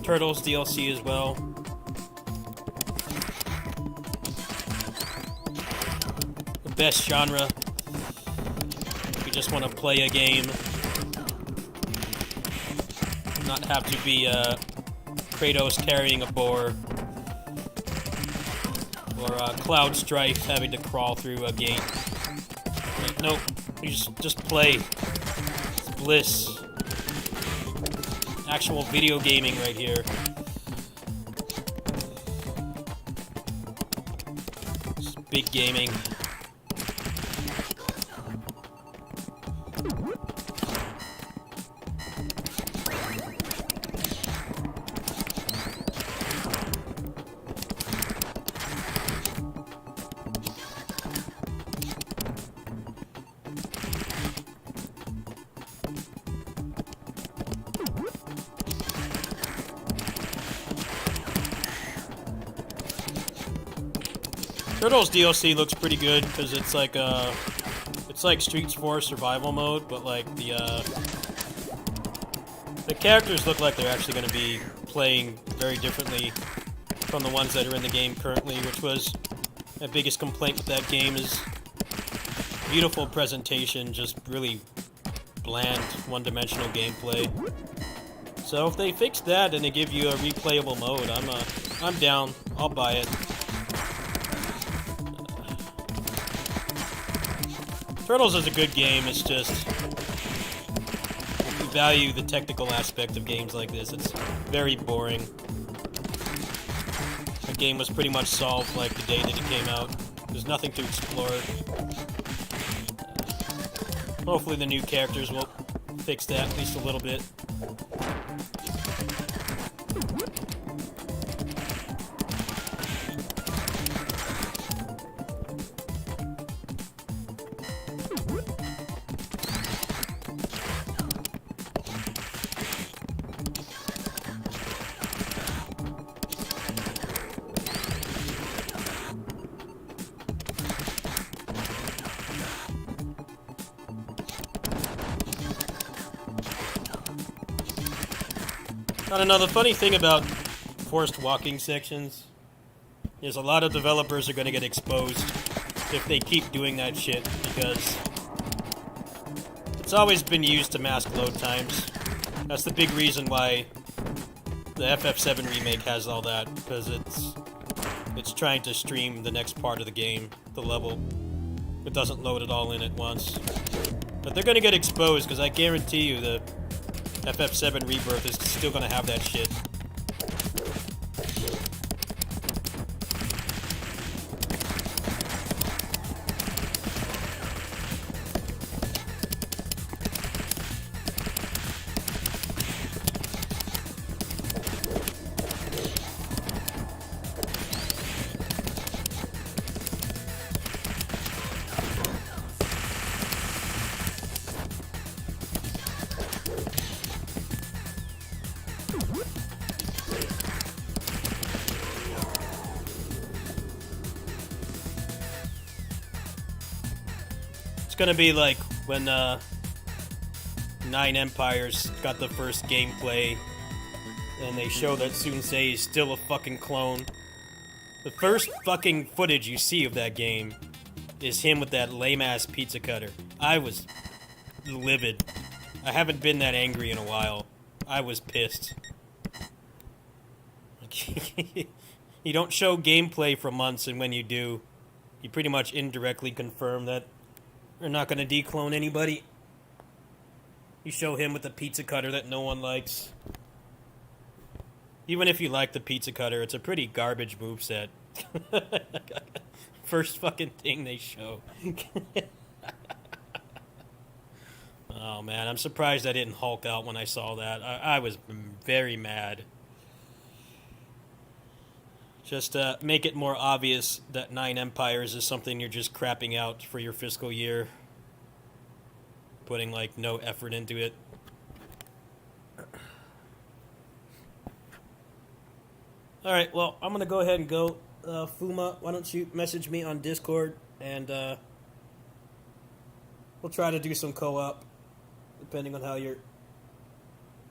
Turtles DLC as well. The best genre. If you just want to play a game, not have to be Kratos carrying a boar, or Cloud Strife having to crawl through a gate. Nope, you just play. It's bliss. Actual video gaming right here. It's big gaming. Turtles DLC looks pretty good because it's like Streets 4 survival mode, but like the characters look like they're actually going to be playing very differently from the ones that are in the game currently, which was my biggest complaint with that game. Is beautiful presentation, just really bland, one-dimensional gameplay. So if they fix that and they give you a replayable mode, I'm down. I'll buy it. Turtles is a good game. It's just, if you value the technical aspect of games like this, it's very boring. The game was pretty much solved like the day that it came out. There's nothing to explore. Hopefully the new characters will fix that at least a little bit. I don't know, the funny thing about forced walking sections is a lot of developers are going to get exposed if they keep doing that shit, because it's always been used to mask load times. That's the big reason why the FF7 remake has all that, because it's trying to stream the next part of the game, the level. It doesn't load it all in at once. But they're going to get exposed, because I guarantee you the FF7 Rebirth is still gonna have that shit. It's gonna be like when Nine Empires got the first gameplay and they show that Sunsei is still a fucking clone. The first fucking footage you see of that game is him with that lame-ass pizza cutter. I was livid. I haven't been that angry in a while. I was pissed. You don't show gameplay for months, and when you do, you pretty much indirectly confirm that they're not going to declone anybody. You show him with the pizza cutter that no one likes. Even if you like the pizza cutter, it's a pretty garbage moveset. First fucking thing they show. Oh man, I'm surprised I didn't Hulk out when I saw that. I was very mad. Just make it more obvious that Nine Empires is something you're just crapping out for your fiscal year. Putting, like, no effort into it. Alright, well, I'm gonna go ahead and go. Fuma, why don't you message me on Discord, and we'll try to do some co-op, depending on how your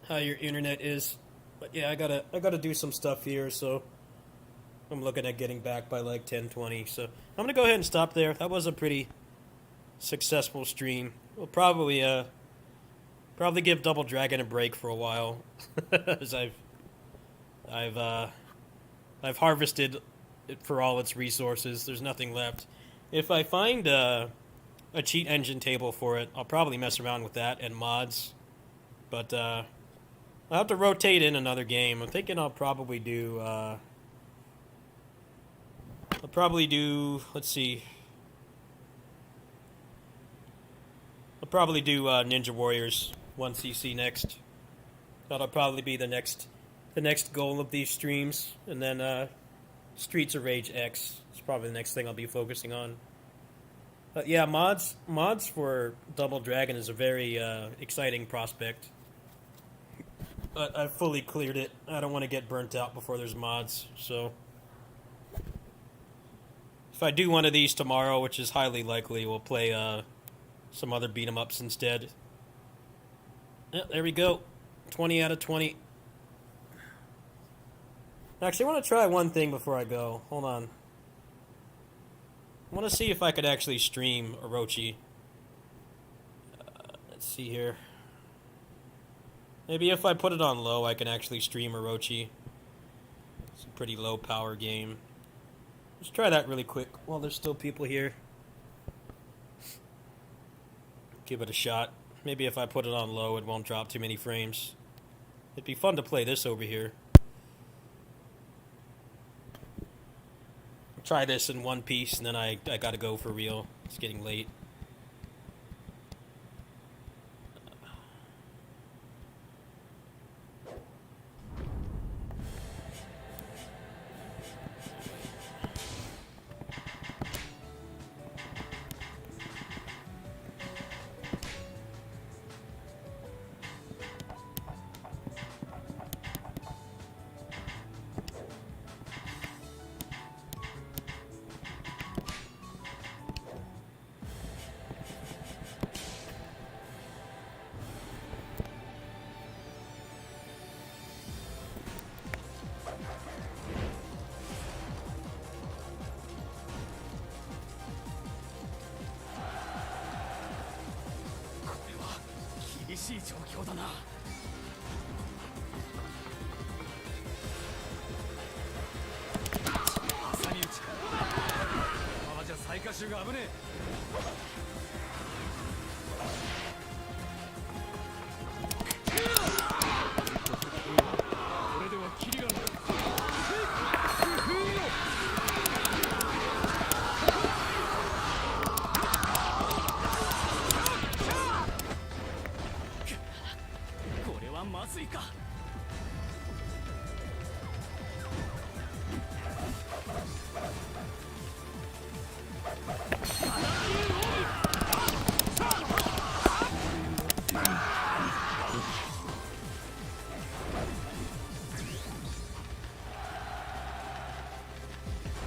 internet is. But yeah, I gotta do some stuff here, so I'm looking at getting back by like 10:20. So I'm gonna go ahead and stop there. That was a pretty successful stream. We'll probably give Double Dragon a break for a while, as I've harvested it for all its resources. There's nothing left. If I find a cheat engine table for it, I'll probably mess around with that and mods. But I'll have to rotate in another game. I'm thinking I'll probably do. Let's see. I'll probably do Ninja Warriors 1cc next. That'll probably be the next goal of these streams, and then Streets of Rage X is probably the next thing I'll be focusing on. But yeah, mods for Double Dragon is a very exciting prospect. But I've fully cleared it. I don't want to get burnt out before there's mods, so if I do one of these tomorrow, which is highly likely, we'll play some other beat 'em ups instead. Yeah, there we go. 20 out of 20. Actually, I want to try one thing before I go. Hold on. I want to see if I could actually stream Orochi. Let's see here. Maybe if I put it on low, I can actually stream Orochi. It's a pretty low power game. Let's try that really quick while there's still people here. Give it a shot. Maybe if I put it on low, it won't drop too many frames. It'd be fun to play this over here. Try this in one piece, and then I gotta go for real. It's getting late.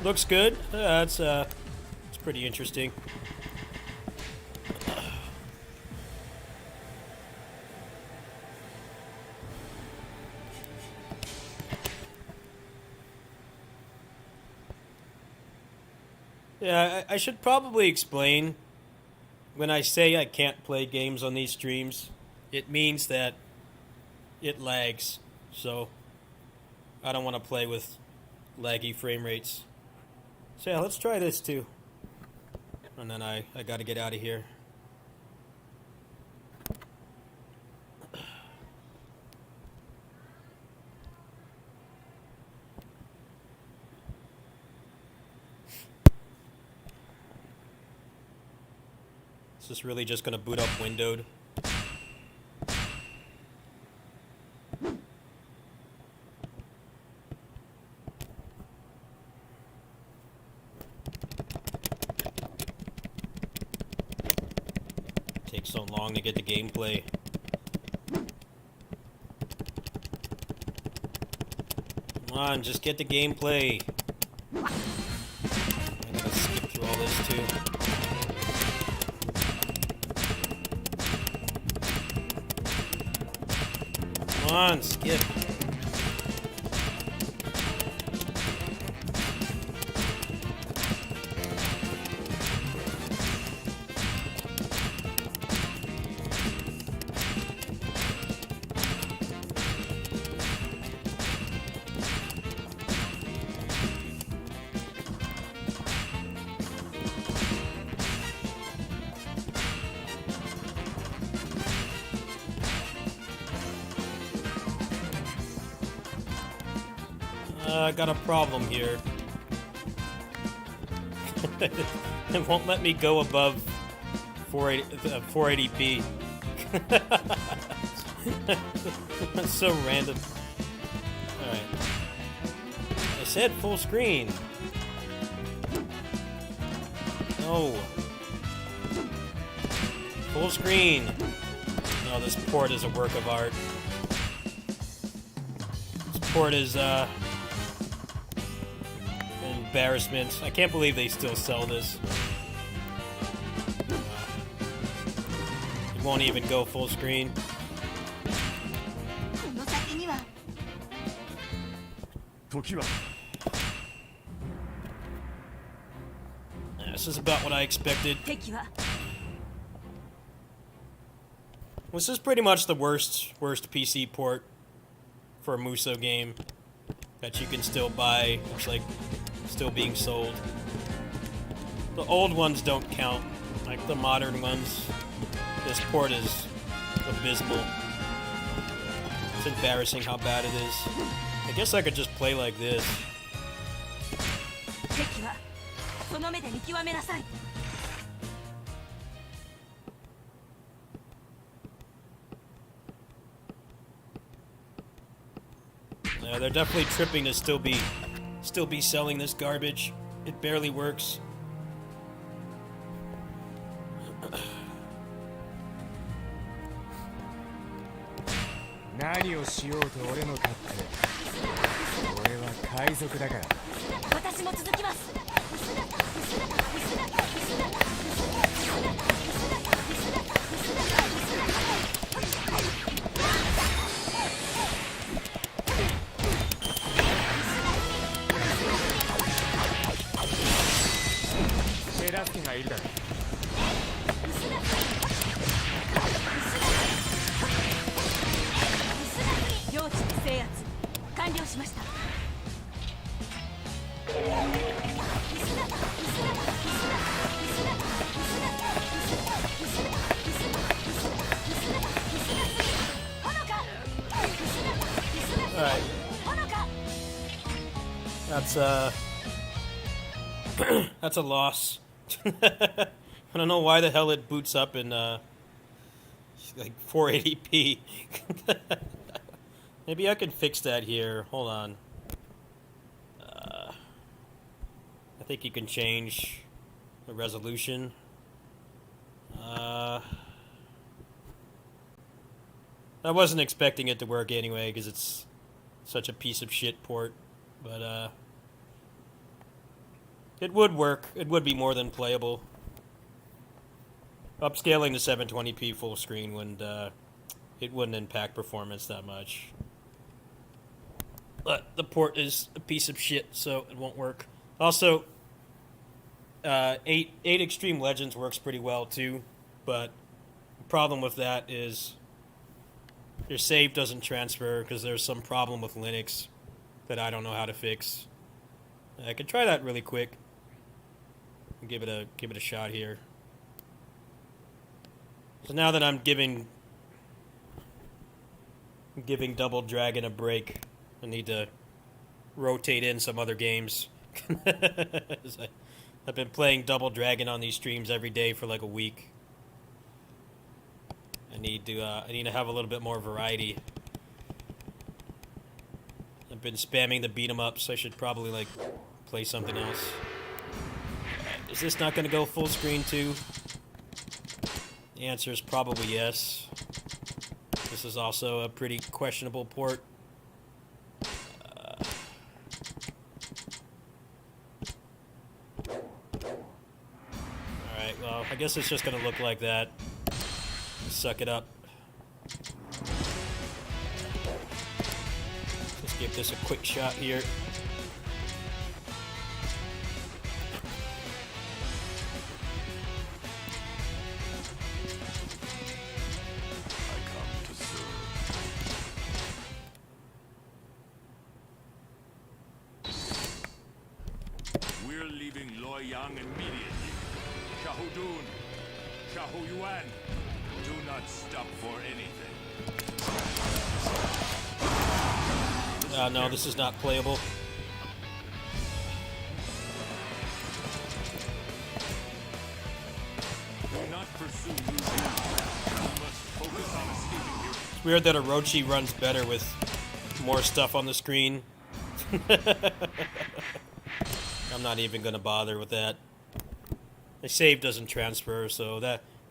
Looks good. It's pretty interesting. Yeah, I should probably explain. When I say I can't play games on these streams, it means that it lags. So I don't want to play with laggy frame rates. So yeah, let's try this too. And then I gotta get out of here. Is this really just gonna boot up windowed? Takes so long to get the gameplay. Come Come on, just get the gameplay. I gotta skip through all this too. Come on, skip. I got a problem here. It won't let me go above 480p. That's so random. Alright. I said full screen. No. Full screen. No, this port is a work of art. This port is, embarrassment. I can't believe they still sell this. It won't even go full screen. This is about what I expected. This is pretty much the worst PC port for a Muso game that you can still buy. It's like still being sold. The old ones don't count, like the modern ones. This port is abysmal. It's embarrassing how bad it is. I guess I could just play like this. Yeah, they're definitely tripping to still be selling this garbage. It barely works. Alright. That's a loss. I don't know why the hell it boots up in like 480p. Maybe I can fix that here. Hold on. I think you can change the resolution. I wasn't expecting it to work anyway because it's such a piece of shit port, but it would work. It would be more than playable. Upscaling to 720p full screen wouldn't it wouldn't impact performance that much. But the port is a piece of shit, so it won't work. Also, 8 Extreme Legends works pretty well too, but the problem with that is your save doesn't transfer because there's some problem with Linux that I don't know how to fix. I could try that really quick. Give it a shot here. So now that I'm giving Double Dragon a break, I need to rotate in some other games. I've been playing Double Dragon on these streams every day for like a week. I need to have a little bit more variety. I've been spamming the beat 'em ups. I should probably like play something else. Is this not going to go full screen too? The answer is probably yes. This is also a pretty questionable port. I guess it's just gonna look like that. Suck it up. Let's give this a quick shot here. I come to serve. We're leaving Loyang immediately. Shahudun, Shahuyuan, do not stop for anything. No, this is not playable. Do not pursue new routes. You must focus on escaping here. It's weird that Orochi runs better with more stuff on the screen. I'm not even gonna bother with that. The save doesn't transfer, so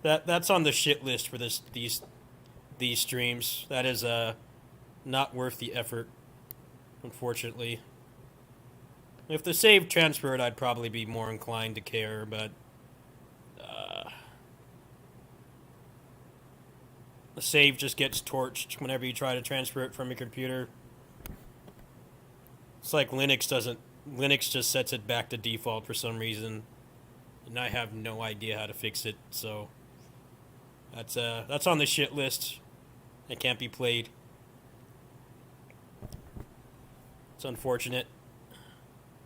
that's on the shit list for these streams. That is not worth the effort, unfortunately. If the save transferred, I'd probably be more inclined to care, but the save just gets torched whenever you try to transfer it from your computer. It's like Linux just sets it back to default for some reason, and I have no idea how to fix it, so that's on the shit list. It can't be played. It's unfortunate.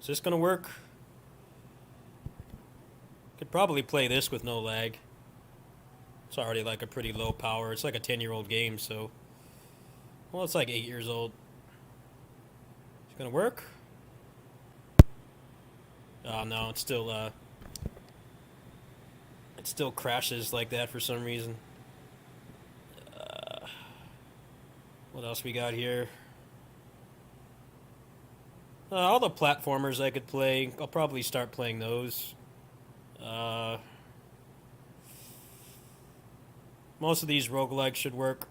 Is this gonna work? Could probably play this with no lag. It's already like a pretty low power. It's like a 10-year-old game, so... Well, it's like 8 years old. It's gonna work? Oh, no, it's still, it still crashes like that for some reason. What else we got here? All the platformers I could play, I'll probably start playing those. Most of these roguelikes should work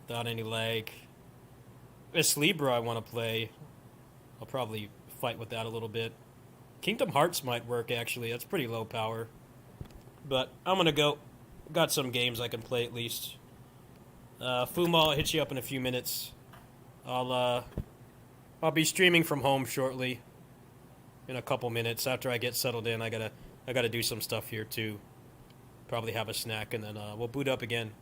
without any lag. This Libra I want to play. I'll probably fight with that a little bit. Kingdom Hearts might work, actually. That's pretty low power. But I'm going to go. Got some games I can play at least. Fumo, I'll hit you up in a few minutes. I'll be streaming from home shortly. In a couple minutes. After I get settled in, I gotta do some stuff here too. Probably have a snack, and then we'll boot up again.